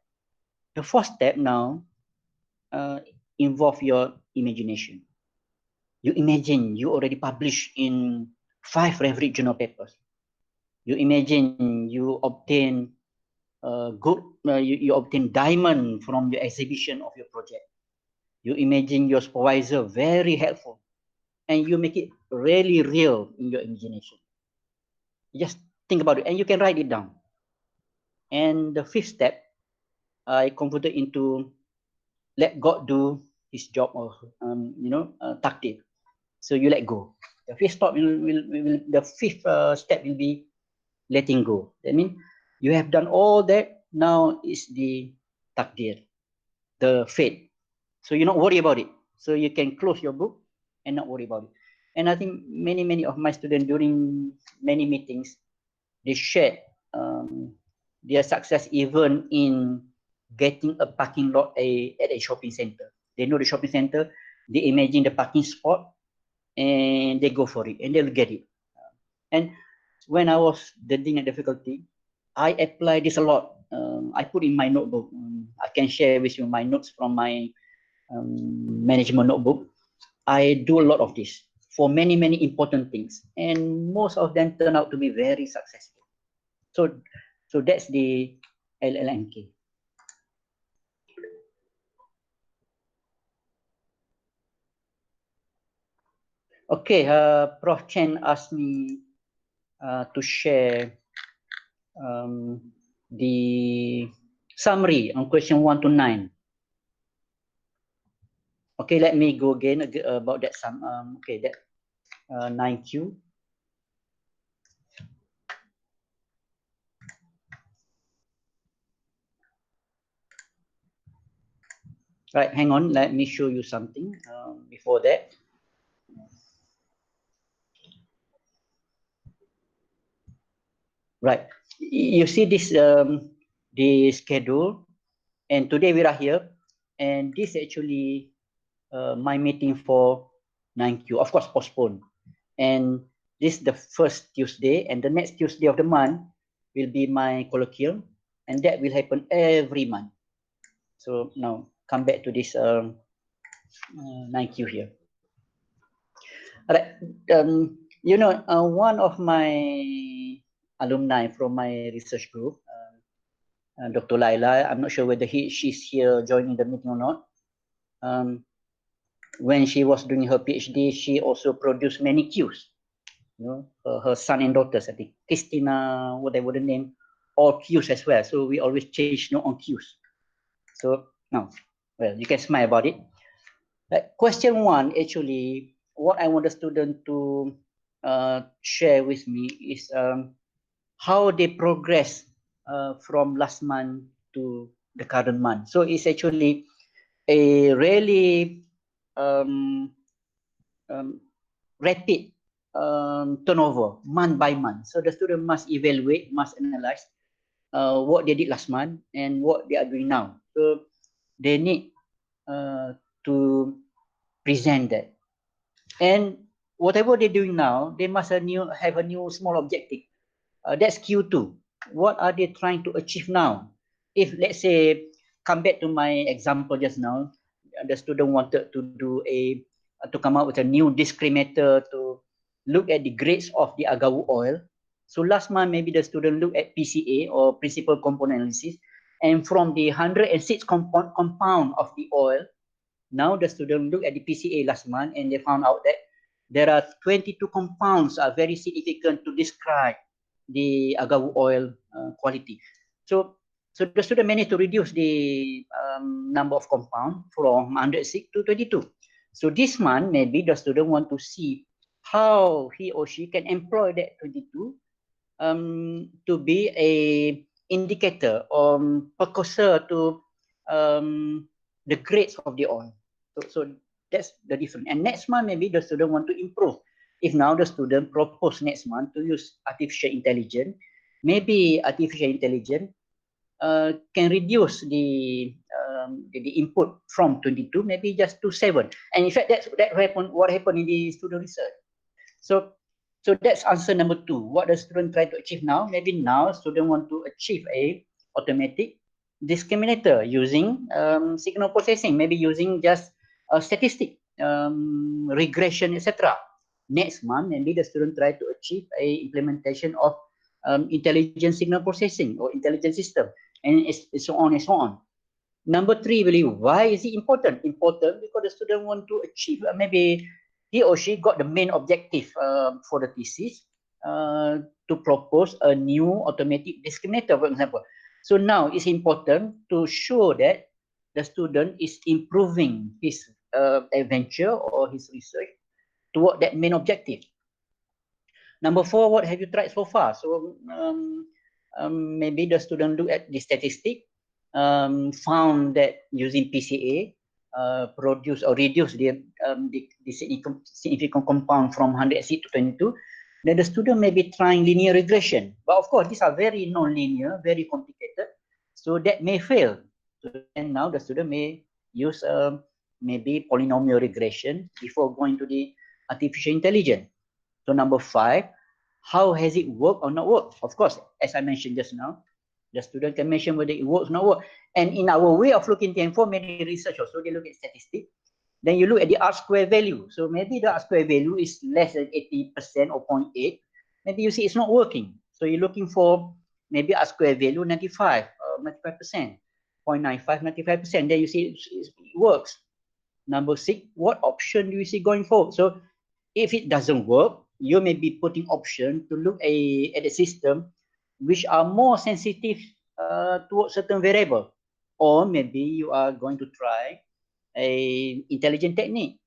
The fourth step now involve your imagination. You imagine you already published in 5 refereed journal papers. You imagine you obtain you obtain diamond from your exhibition of your project. You imagine your supervisor very helpful, and you make it really real in your imagination. Just think about it, and you can write it down. And the fifth step, I converted into let God do His job, or takdir. So you let go. The fifth step step will be letting go. That means you have done all that. Now is the takdir, the fate. So you not worry about it. So you can close your book and not worry about it. And I think many of my students during many meetings, they shared their success even in getting a parking lot at a shopping center. They know the shopping center, they imagine the parking spot, and they go for it, and they'll get it. And when I was dealing with difficulty, I apply this a lot. I put in my notebook. I can share with you my notes from my management notebook. I do a lot of this for many important things, and most of them turn out to be very successful. So that's the LLMK. Okay, Prof Chen asked me to share the summary on question 1 to 9. Okay, let me go again about that okay, that 9Q. Right, hang on, let me show you something before that. Right, you see this the schedule, and today we are here, and this actually my meeting for 9Q, of course postponed, and this is the first Tuesday, and the next Tuesday of the month will be my colloquium, and that will happen every month. So now come back to this 9Q here. All right, one of my alumni from my research group, Dr. Laila, I'm not sure whether she's here joining the meeting or not. When she was doing her PhD, she also produced many Qs. Her son and daughters, I think, Christina, whatever the name, all Qs as well. So we always change on Qs. So now, well, you can smile about it. Question 1, actually, what I want the student to share with me is how they progress from last month to the current month. So it's actually a really rapid turnover month by month. So the student must evaluate, must analyze what they did last month and what they are doing now. So they need to present that. And whatever they're doing now, they must have a new small objective. That's Q2. What are they trying to achieve now? If, let's say, come back to my example just now, the student wanted to do to come up with a new discriminator to look at the grades of the agavu oil. So last month, maybe the student looked at PCA, or principal component analysis, and from the 106 compound of the oil, now the student look at the PCA last month, and they found out that there are 22 compounds are very significant to describe the agavu oil quality. So the student managed to reduce the number of compound from 106 to 22. So this month, maybe the student want to see how he or she can employ that 22 to be a indicator or precursor to the grades of the oil. So that's the difference. And next month, maybe the student want to improve. If now the student propose next month to use artificial intelligence, maybe artificial intelligence can reduce the input from 22, maybe just to 7. And in fact, what happened in the student research. So that's answer number 2. What the student try to achieve now? Maybe now student want to achieve a automatic discriminator using signal processing, maybe using just a statistic, regression, etc. Next month, maybe the student try to achieve a implementation of intelligent signal processing or intelligent system, and so on and so on. Number 3, really, why is it important? Important because the student want to achieve, maybe he or she got the main objective for the thesis, to propose a new automatic discriminator, for example. So now it's important to show that the student is improving his adventure or his research toward that main objective. Number 4, what have you tried so far? So maybe the student look at the statistic, found that using PCA produce or reduce the significant compound from 100 acid to 22. Then the student may be trying linear regression. But of course, these are very non-linear, very complicated. So that may fail. So then now the student may use maybe polynomial regression before going to the artificial intelligence. So number 5, how has it worked or not worked? Of course, as I mentioned just now, the student can mention whether it works or not work. And in our way of looking at for many research also, they look at statistics. Then you look at the R-square value. So maybe the R-square value is less than 80% or 0.8. Maybe you see it's not working. So you're looking for maybe R-square value 95 or 95%, 0.95, 95%. Then you see it works. Number 6, what option do you see going forward? So if it doesn't work, you may be putting option to look at the system which are more sensitive towards certain variable. Or maybe you are going to try a intelligent technique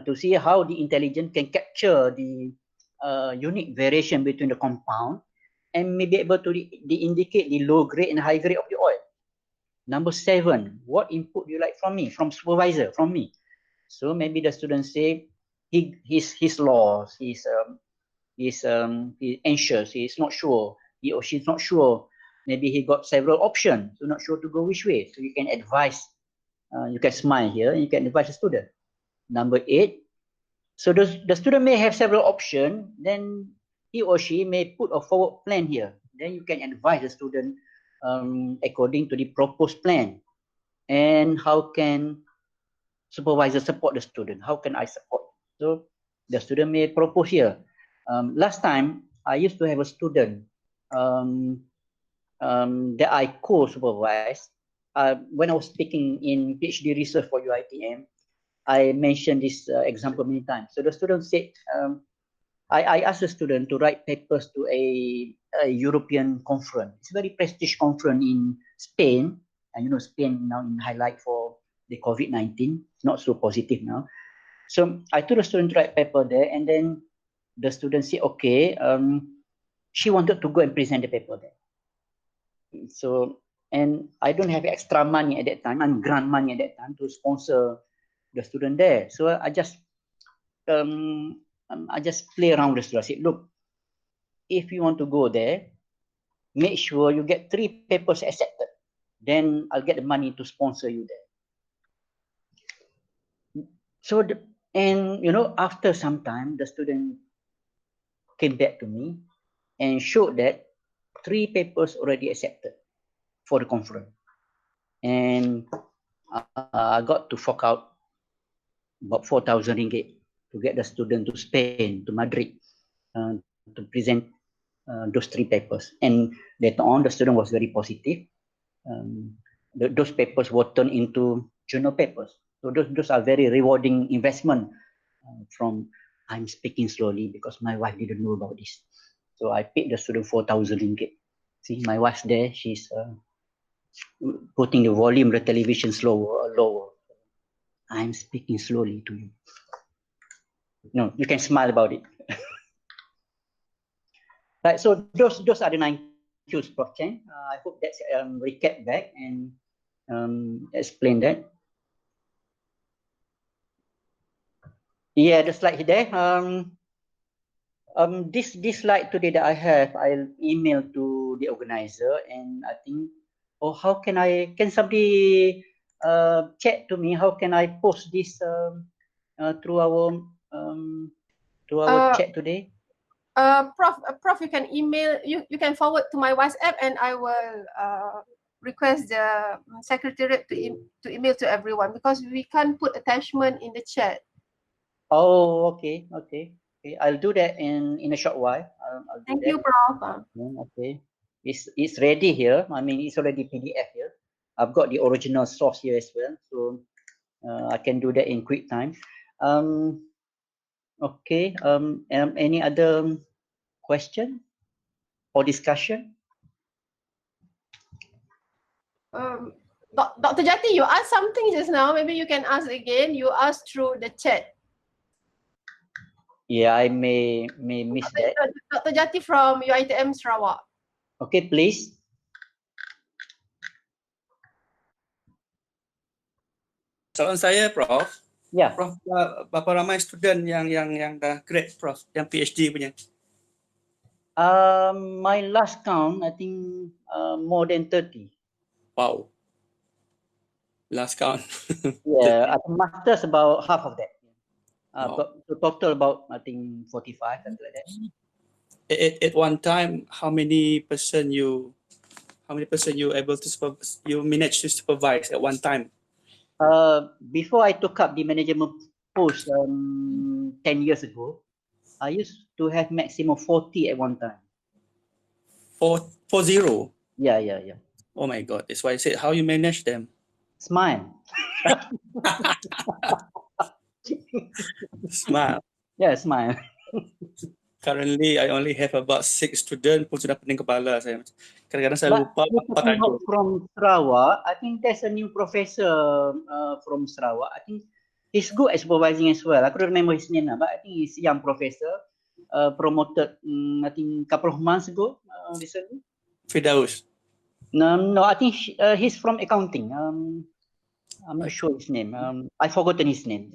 to see how the intelligence can capture the unique variation between the compound and may be able to indicate the low grade and high grade of the oil. Number 7, what input do you like from me, from supervisor, from me? So maybe the student say he's lost, he's anxious, he's not sure, he or she's not sure. Maybe he got several options, so not sure to go which way. So you can advise, you can smile here, and you can advise the student. Number 8, so the student may have several options, then he or she may put a forward plan here. Then you can advise the student according to the proposed plan. And how can supervisor support the student? How can I support? So the student may propose here. Last time, I used to have a student that I co-supervised. When I was speaking in PhD research for UiTM, I mentioned this example many times. So the student said, I asked the student to write papers to a European conference. It's a very prestigious conference in Spain. And you know, Spain now in highlight for the COVID-19, not so positive now. So I told the student to write paper there, and then the student said, okay, she wanted to go and present the paper there. So, and I don't have extra money at that time, and grant money at that time to sponsor the student there. So I just play around with the student. I said, look, if you want to go there, make sure you get 3 papers accepted. Then I'll get the money to sponsor you there. So, and you know, after some time, the student came back to me and showed that 3 papers already accepted for the conference. And I got to fork out about 4,000 ringgit to get the student to Spain, to Madrid, to present those 3 papers. And later on, the student was very positive. Those papers were turned into journal papers. So those are very rewarding investment from I'm speaking slowly because my wife didn't know about this. So I paid the student 4,000 ringgit. See, my wife's there. She's putting the volume of the television lower. I'm speaking slowly to you. No, you can smile about it. Right, so those are the 9 cues, Prof. Chen. I hope that's recap back and explain that. Yeah, the slide there. This slide today that I have, I'll email to the organizer, and I think, oh, how can somebody chat to me? How can I post this through our chat today? Prof, you can email, you can forward to my WhatsApp, and I will request the secretariat to email to everyone, because we can't put attachment in the chat. Oh, okay. I'll do that in a short while. I'll do Thank that. you, Prof. Okay, it's ready here. I mean, it's already PDF here. I've got the original source here as well, so I can do that in quick time. Okay. Any other question or discussion? Dr. Jati, you asked something just now. Maybe you can ask again. You asked through the chat. Yeah, I may miss that. Dr. Jati from UiTM Sarawak. Okay, please. Soalan saya, Prof. Yeah. Prof, berapa ramai student yang dah grad, Prof, yang PhD punya? My last count, I think more than 30. Wow. Last count. Yeah, at masters about half of that. Wow. But the total about I think 45, something like that. At one time, how many person you able to you managed to supervise at one time? Before I took up the management post 10 years ago, I used to have maximum 40 at one time. 40? Yeah. Oh my God, that's why I said, how you manage them? Smile. Smile. Yeah, smile. Currently, I only have about 6 students pun sudah pening kepala saya. Kadang-kadang saya lupa apa tajuk. From Sarawak, I think there's a new professor from Sarawak. I think he's good at supervising as well. I couldn't remember his name now, but I think he's a young professor, promoted I think a couple of months ago recently. Firdaus. No, I think he's from accounting. I'm not sure his name. I've forgotten his name.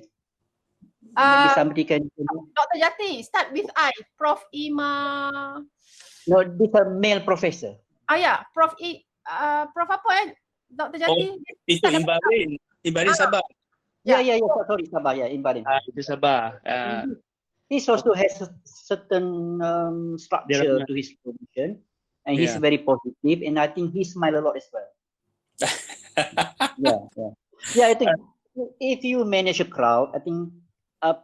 Maybe somebody can. Dr. Jati, start with I. Prof. Ima. No, this is a male professor. Yeah, Prof. Prof apa Dr. Jati? Itu Imbarin. Imbarin Sabah. Yeah. Sorry, Sabah. Yeah, Imbarin. Itu Sabah. He also has a certain structure to his position, and he's very positive, and I think he smiles a lot as well. Yeah. I think if you manage a crowd, I think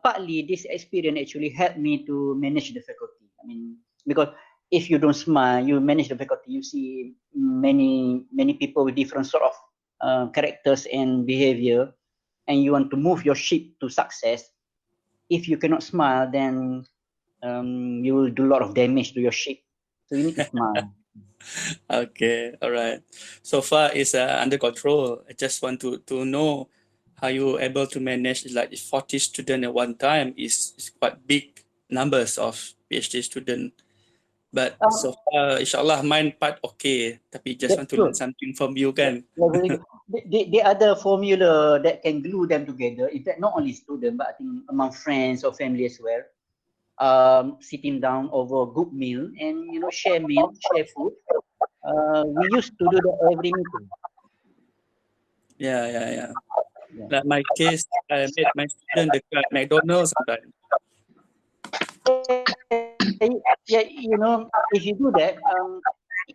partly this experience actually helped me to manage the faculty. I mean, because if you don't smile, you manage the faculty, you see many people with different sort of characters and behavior, and you want to move your ship to success. If you cannot smile, then you will do a lot of damage to your ship. So you need to smile. Okay, all right. So far it's under control. I just want to know how you able to manage like 40 students at one time is quite big numbers of PhD student. But so far, insyaAllah, mine part okay. Tapi just want to learn something from you, kan? The other formula that can glue them together, in fact, not only student, but I think among friends or family as well, sitting down over a good meal and, share meal, share food. We used to do that every meeting. Yeah. Like my case, I met my student at McDonald's sometimes. Yeah, if you do that,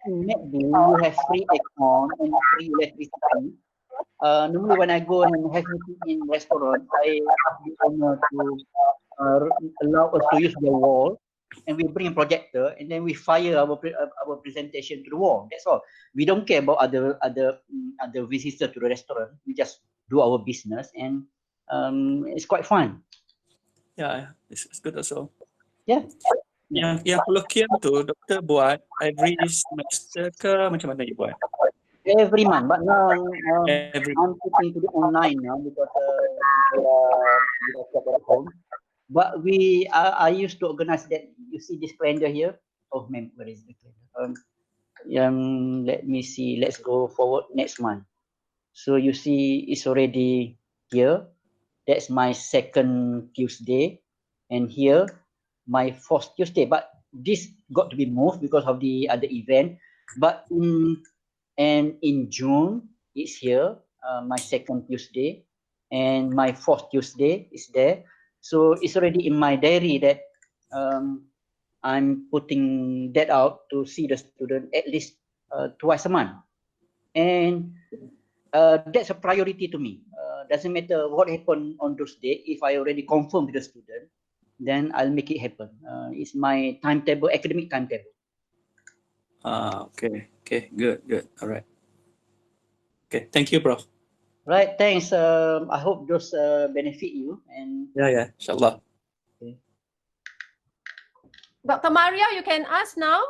in McD, you have free aircon and free electricity. Normally, when I go and have meeting in restaurant, I ask the owner to allow us to use the wall, and we bring a projector, and then we fire our presentation to the wall. That's all. We don't care about other visitors to the restaurant. We just do our business, and it's quite fun. Yeah, it's good also. Yeah. Yang kolokvium tu doktor buat every semester ke macam mana you buat? Every month, but now I'm putting to the online now because we are kept at home. But I used to organize that. You see this calendar here? Oh man, where is the calendar? Let me see. Let's go forward next month. So you see, it's already here. That's my second Tuesday, and here my fourth Tuesday. But this got to be moved because of the other event. But in June, it's here. My second Tuesday, and my fourth Tuesday is there. So it's already in my diary that I'm putting that out to see the student at least twice a month, and that's a priority to me. Doesn't matter what happened on those days. If I already confirm with the student, then I'll make it happen. It's my timetable, academic timetable. Okay, good. All right. Okay, thank you, Prof. Right, thanks. I hope those benefit you. And yeah, insyaAllah. Dr. Maria, you can ask now.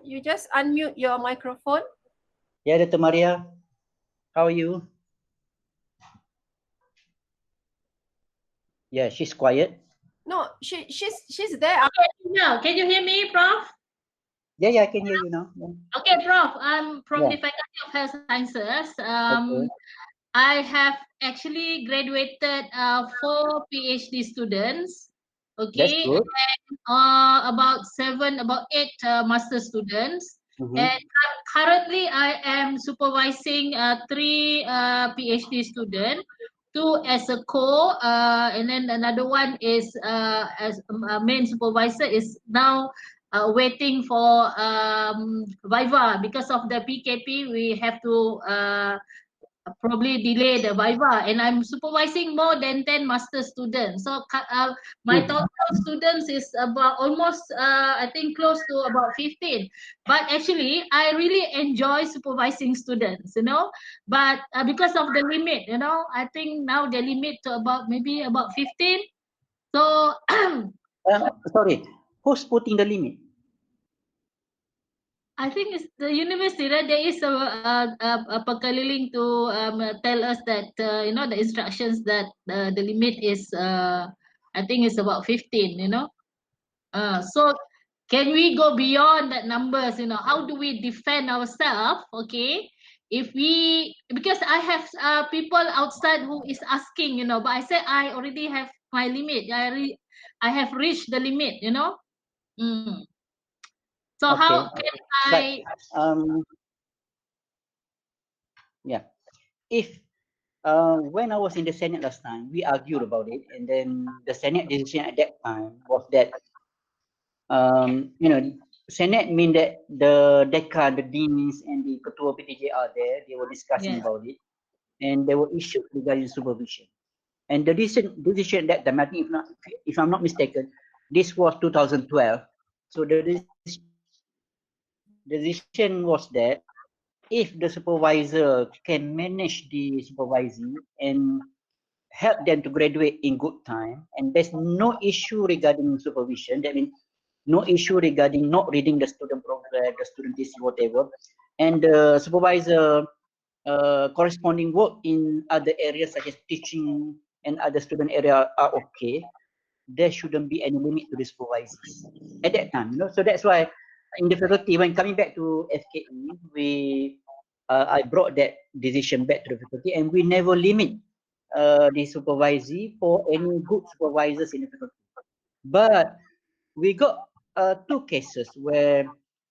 You just unmute your microphone. Yeah, Dr. Maria, how are you? Yeah, she's quiet. No, she's there. Now, can you hear me, Prof? Yeah, I can hear you now. Yeah. Okay, Prof. I'm from Yeah. the Faculty of Health Sciences. Okay. I have actually graduated 4 PhD students. That's Okay, good. and about 8 master students. And currently, I am supervising 3 PhD students. 2 as a co, and then another one is as a main supervisor is now waiting for Viva. Because of the PKP, we have to probably delay the Viva, and I'm supervising more than 10 master students. So my total students is about almost I think close to about 15. But actually I really enjoy supervising students, you know, but because of the limit, you know, I think now the limit to about maybe about 15. So Sorry, who's putting the limit? I think it's the university, right? There is a pakaliling to tell us that you know, the instructions that the limit is I think it's about 15. You know, so can we go beyond that numbers? You know, how do we defend ourselves? Okay, if we, because I have people outside who is asking, you know, but I said I already have my limit. I have reached the limit. You know. Mm. So Okay. how can I? But yeah, if when I was in the Senate last time, we argued about it, and then the Senate decision at that time was that you know, Senate mean that the decan, the deans, and the ketua PTJ are there. They were discussing Yes. about it, and there were issues regarding supervision. And the decision that time, I think if I'm not mistaken, this was 2012. So the decision was that if the supervisor can manage the supervisee and help them to graduate in good time, and there's no issue regarding supervision, that means no issue regarding not reading the student progress, the student thesis, whatever, and the supervisor corresponding work in other areas such as teaching and other student area are okay, there shouldn't be any limit to the supervisors at that time, you know. So that's why in the faculty, when coming back to FKE, I brought that decision back to the faculty, and we never limit the supervisee for any good supervisors in the faculty. But we got 2 cases where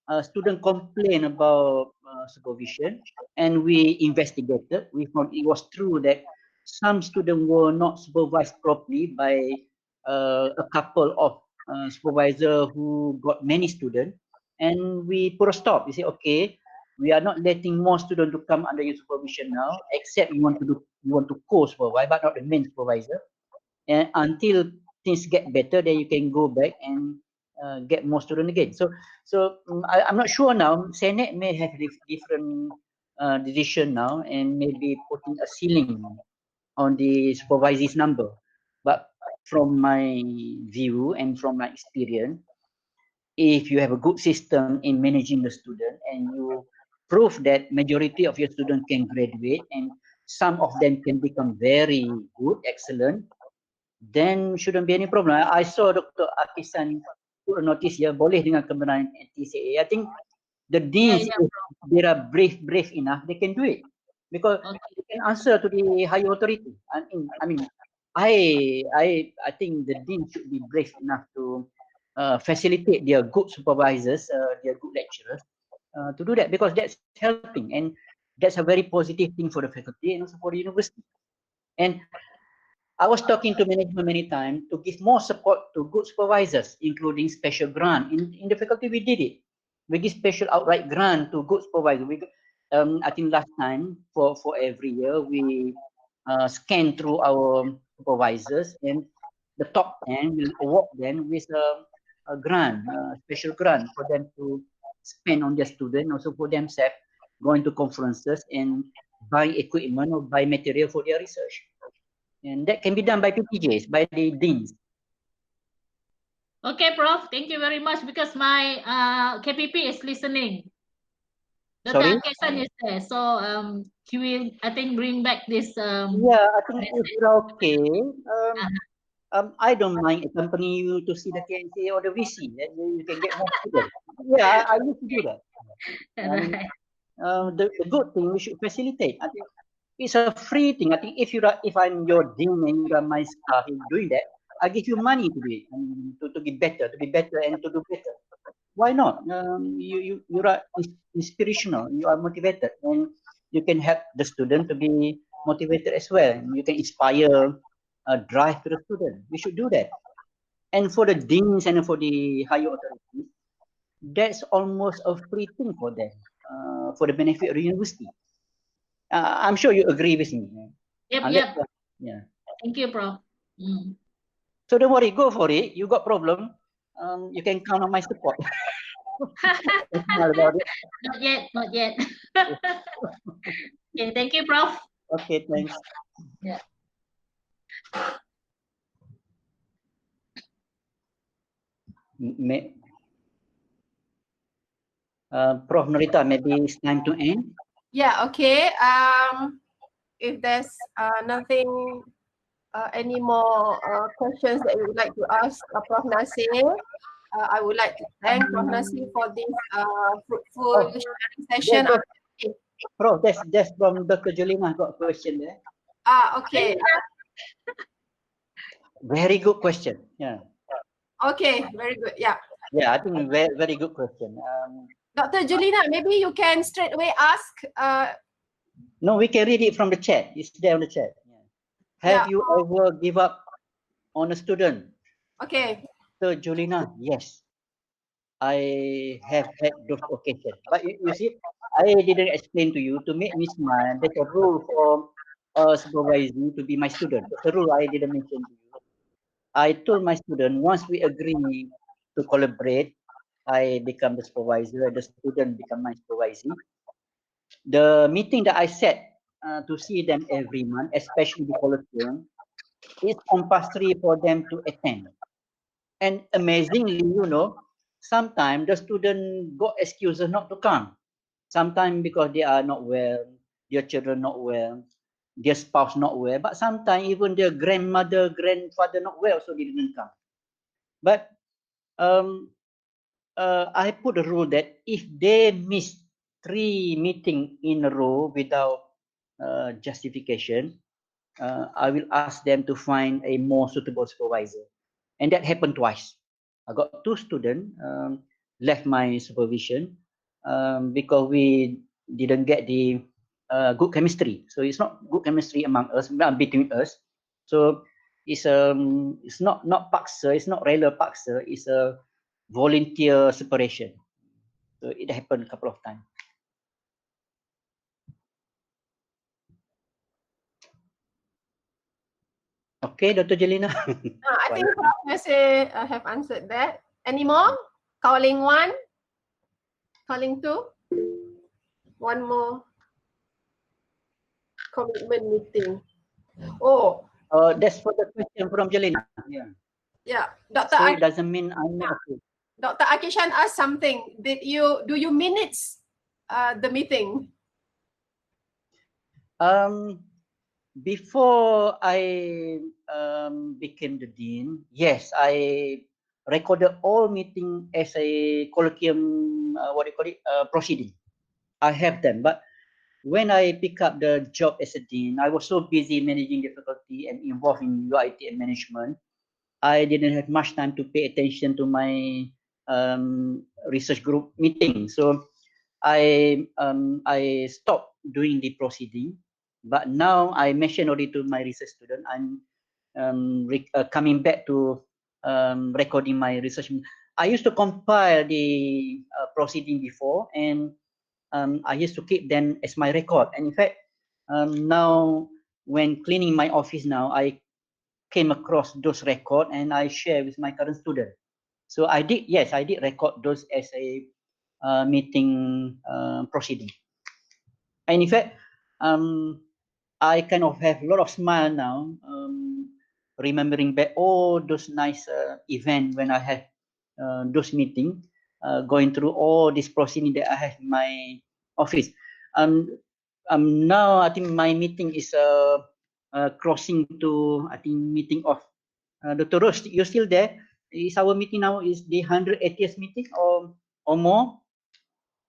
a student complained about supervision, and we investigated. We found it was true that some students were not supervised properly by a couple of supervisor who got many students, and we put a stop. We say, okay, we are not letting more students to come under your supervision now, except you want to co-supervise, but not the main supervisor. And until things get better, then you can go back and get more students again. So I'm not sure now. Senate may have different decision now, and maybe putting a ceiling on the supervisee's number. But from my view and from my experience, if you have a good system in managing the student and you prove that majority of your students can graduate and some of them can become very good, excellent, then shouldn't be any problem. I saw Dr. Akisan put a notice here, boleh dengan kebenaran NTCA. I think the deans, Yeah. if they are brave enough, they can do it because they can answer to the higher authority. I mean, I think the dean should be brave enough to facilitate their good supervisors, their good lecturers, to do that, because that's helping, and that's a very positive thing for the faculty and also for the university. And I was talking to management many times to give more support to good supervisors, including special grant. In the faculty, we did it. We give special outright grant to good supervisors. I think last time for every year, we scan through our supervisors, and the top 10 will award them with a grant, a special grant for them to spend on their student, also for themselves, going to conferences and buy equipment or buy material for their research. And that can be done by PTJs, by the deans. Okay, Prof. Thank you very much because my KPP is listening. Sorry? Dr. Kesan is there, so he will, I think, bring back this. Yeah, I think if you're okay, I don't mind accompanying you to see the KNCA or the VC. Then you can get more students. Yeah, I used to do that. And Right. the good thing, we should facilitate. I think it's a free thing. I think if I'm your dean and you are my staff in doing that, I give you money to do it and to be better and to do better. Why not? You are inspirational. You are motivated, and you can help the student to be motivated as well. You can inspire, drive to the student. We should do that. And for the deans and for the higher authorities, that's almost a free thing for them, for the benefit of the university. I'm sure you agree with me. Yep, Unless, yep. yeah. Thank you, Prof. So don't worry, go for it. You got problem, you can count on my support. Smile about it. Not yet, not yet. Okay, thank you, Prof. Okay, thanks. Yeah. Prof. Norita, maybe it's time to end. Yeah, okay. If there's nothing, any more questions that you would like to ask Prof. Nasir, I would like to thank Prof. Nasir for this fruitful sharing session. Yeah, Prof, that's from Dr. Julina. Got a question there. Okay. Very good question. Yeah. Okay, very good. Yeah. Yeah, I think very, very good question. Dr. Julina, maybe you can straight away ask. No, we can read it from the chat. It's there on the chat. Yeah. Have you ever give up on a student? Okay. So Julina, yes, I have had those occasions. But you see, I didn't explain to you to make me smile. There's a rule for supervising to be my student. There's a rule I didn't mention to you. I told my student once we agree to collaborate, I become the supervisor, the student become my supervisor. The meeting that I set to see them every month, especially the colloquium, is compulsory for them to attend. And amazingly, sometimes the student got excuses not to come. Sometimes because they are not well, their children not well, their spouse not well, but sometimes even their grandmother, grandfather not well, so they didn't come. But I put a rule that if they miss 3 meetings in a row without justification, I will ask them to find a more suitable supervisor. And that happened twice. I got 2 students left my supervision because we didn't get the good chemistry. So it's not good chemistry among us, between us. So it's not paksa, it's not regular paksa, it's a volunteer separation. So it happened a couple of times. Okay, Dr. Jelina. I think Prof. Nasir have answered that. Any more? Calling 1? Calling 2? One more commitment meeting. That's for the question from Jelina. Yeah. Yeah. So it doesn't mean I'm not okay. Dr. Akishan asked something. Do you minutes the meeting? Before I became the dean, yes, I recorded all meeting as a colloquium, proceeding. I have them, but when I pick up the job as a dean, I was so busy managing the faculty and involved in UiTM management. I didn't have much time to pay attention to my research group meeting. So I stopped doing the proceeding. But now I mentioned already to my research student, I'm coming back to recording my research. I used to compile the proceeding before, and I used to keep them as my record. And in fact, now when cleaning my office now, I came across those records and I share with my current student. So I did record those as a meeting proceeding. And in fact, I kind of have a lot of smile now remembering back all those nice events when I had those meetings, going through all this proceeding that I have in my office. Now I think my meeting is crossing to, I think, meeting of Dr. Ross. You're still there? Is our meeting now is the 180th meeting or more?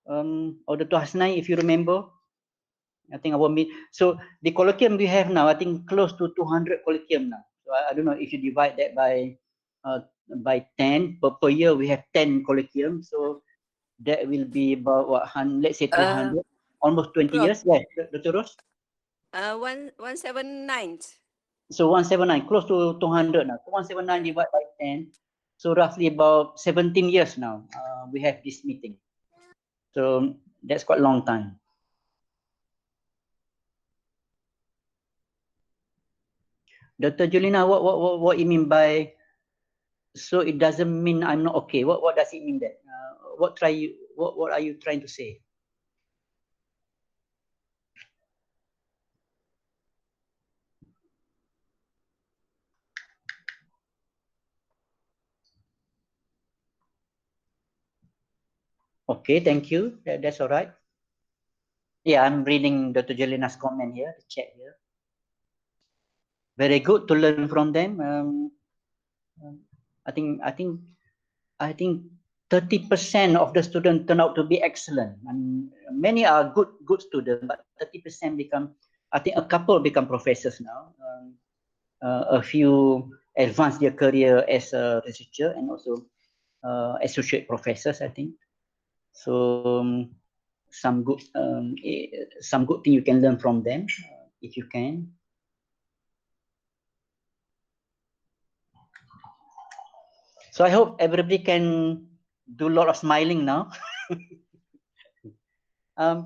Or Dr. Hasnai, if you remember, I think our meet. So the colloquium we have now, I think close to 200 colloquium now. So I don't know if you divide that by 10 per year, we have 10 colloquium. So that will be about what, let's say 200, almost 20 Prof. years. Yes, Dr. Ross. 179. So 179, close to 200 now. So 179 divided by 10. So roughly about 17 years now, we have this meeting. So that's quite a long time. Dr. Julina, what you mean by, so it doesn't mean I'm not okay? What does it mean that? What are you trying to say? Okay, thank you. That's all right. Yeah, I'm reading Dr. Julina's comment here, the chat here. Very good to learn from them. I think 30% of the students turn out to be excellent, and many are good students, but 30% become, I think a couple become professors now. A few advance their career as a researcher and also associate professors, I think. So some good thing you can learn from them if you can. So I hope everybody can do a lot of smiling now. And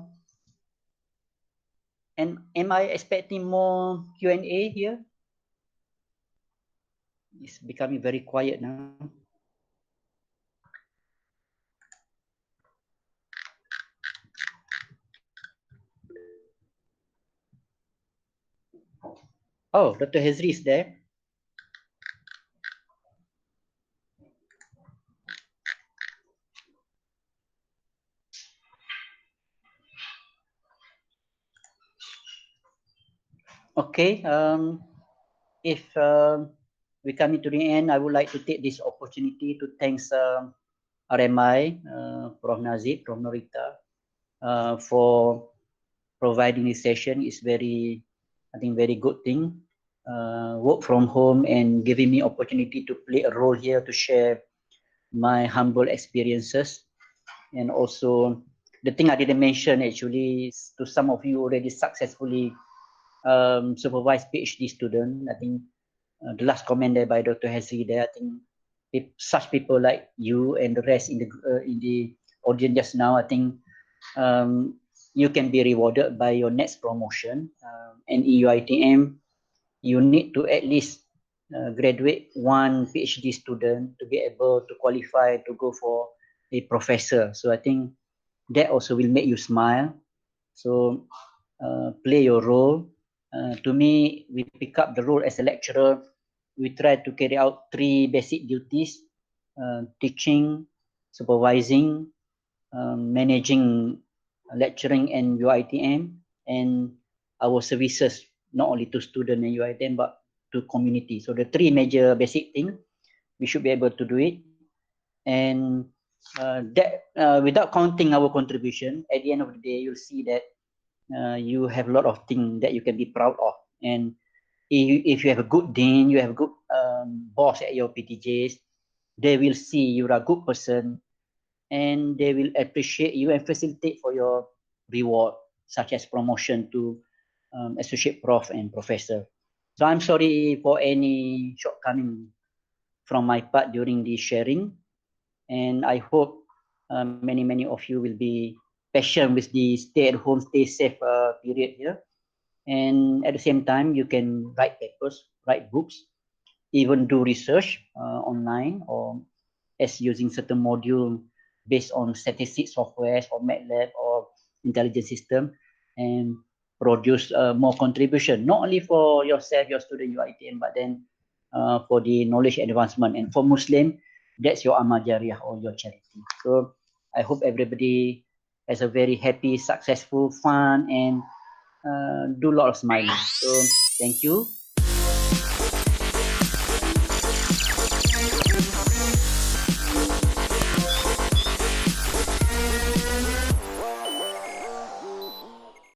am I expecting more Q&A here? It's becoming very quiet now. Oh, Dr. Hezri is there. Okay, if we coming to the end, I would like to take this opportunity to thank RMI, Prof. Nasir, Prof. Norita, for providing this session. Is very, I think, very good thing. Work from home and giving me opportunity to play a role here to share my humble experiences. And also the thing I didn't mention actually is to some of you already successfully supervised PhD student. I think the last comment there by Dr. Hezri there, I think if such people like you and the rest in the audience just now, I think you can be rewarded by your next promotion. And in UiTM, you need to at least graduate one PhD student to be able to qualify to go for a professor. So I think that also will make you smile. So play your role. To me, we pick up the role as a lecturer. We try to carry out 3 basic duties: teaching, supervising, managing lecturing and UiTM, and our services, not only to students and UiTM, but to community. So the 3 major basic things, we should be able to do it. And that without counting our contribution, at the end of the day, you'll see that you have a lot of things that you can be proud of. And if you have a good dean, you have a good boss at your PTJs, they will see you're a good person, and they will appreciate you and facilitate for your reward, such as promotion to associate prof and professor. So I'm sorry for any shortcoming from my part during this sharing, and I hope many of you will be patient with the stay at home, stay safe period here. And at the same time, you can write papers, write books, even do research online, or as using certain module based on statistics software or MATLAB or intelligence system, and produce more contribution, not only for yourself, your student, UiTM, but then for the knowledge advancement. And for Muslim, that's your amal jariyah or your charity. So I hope everybody has a very happy, successful, fun, and do a lot of smiling. So thank you.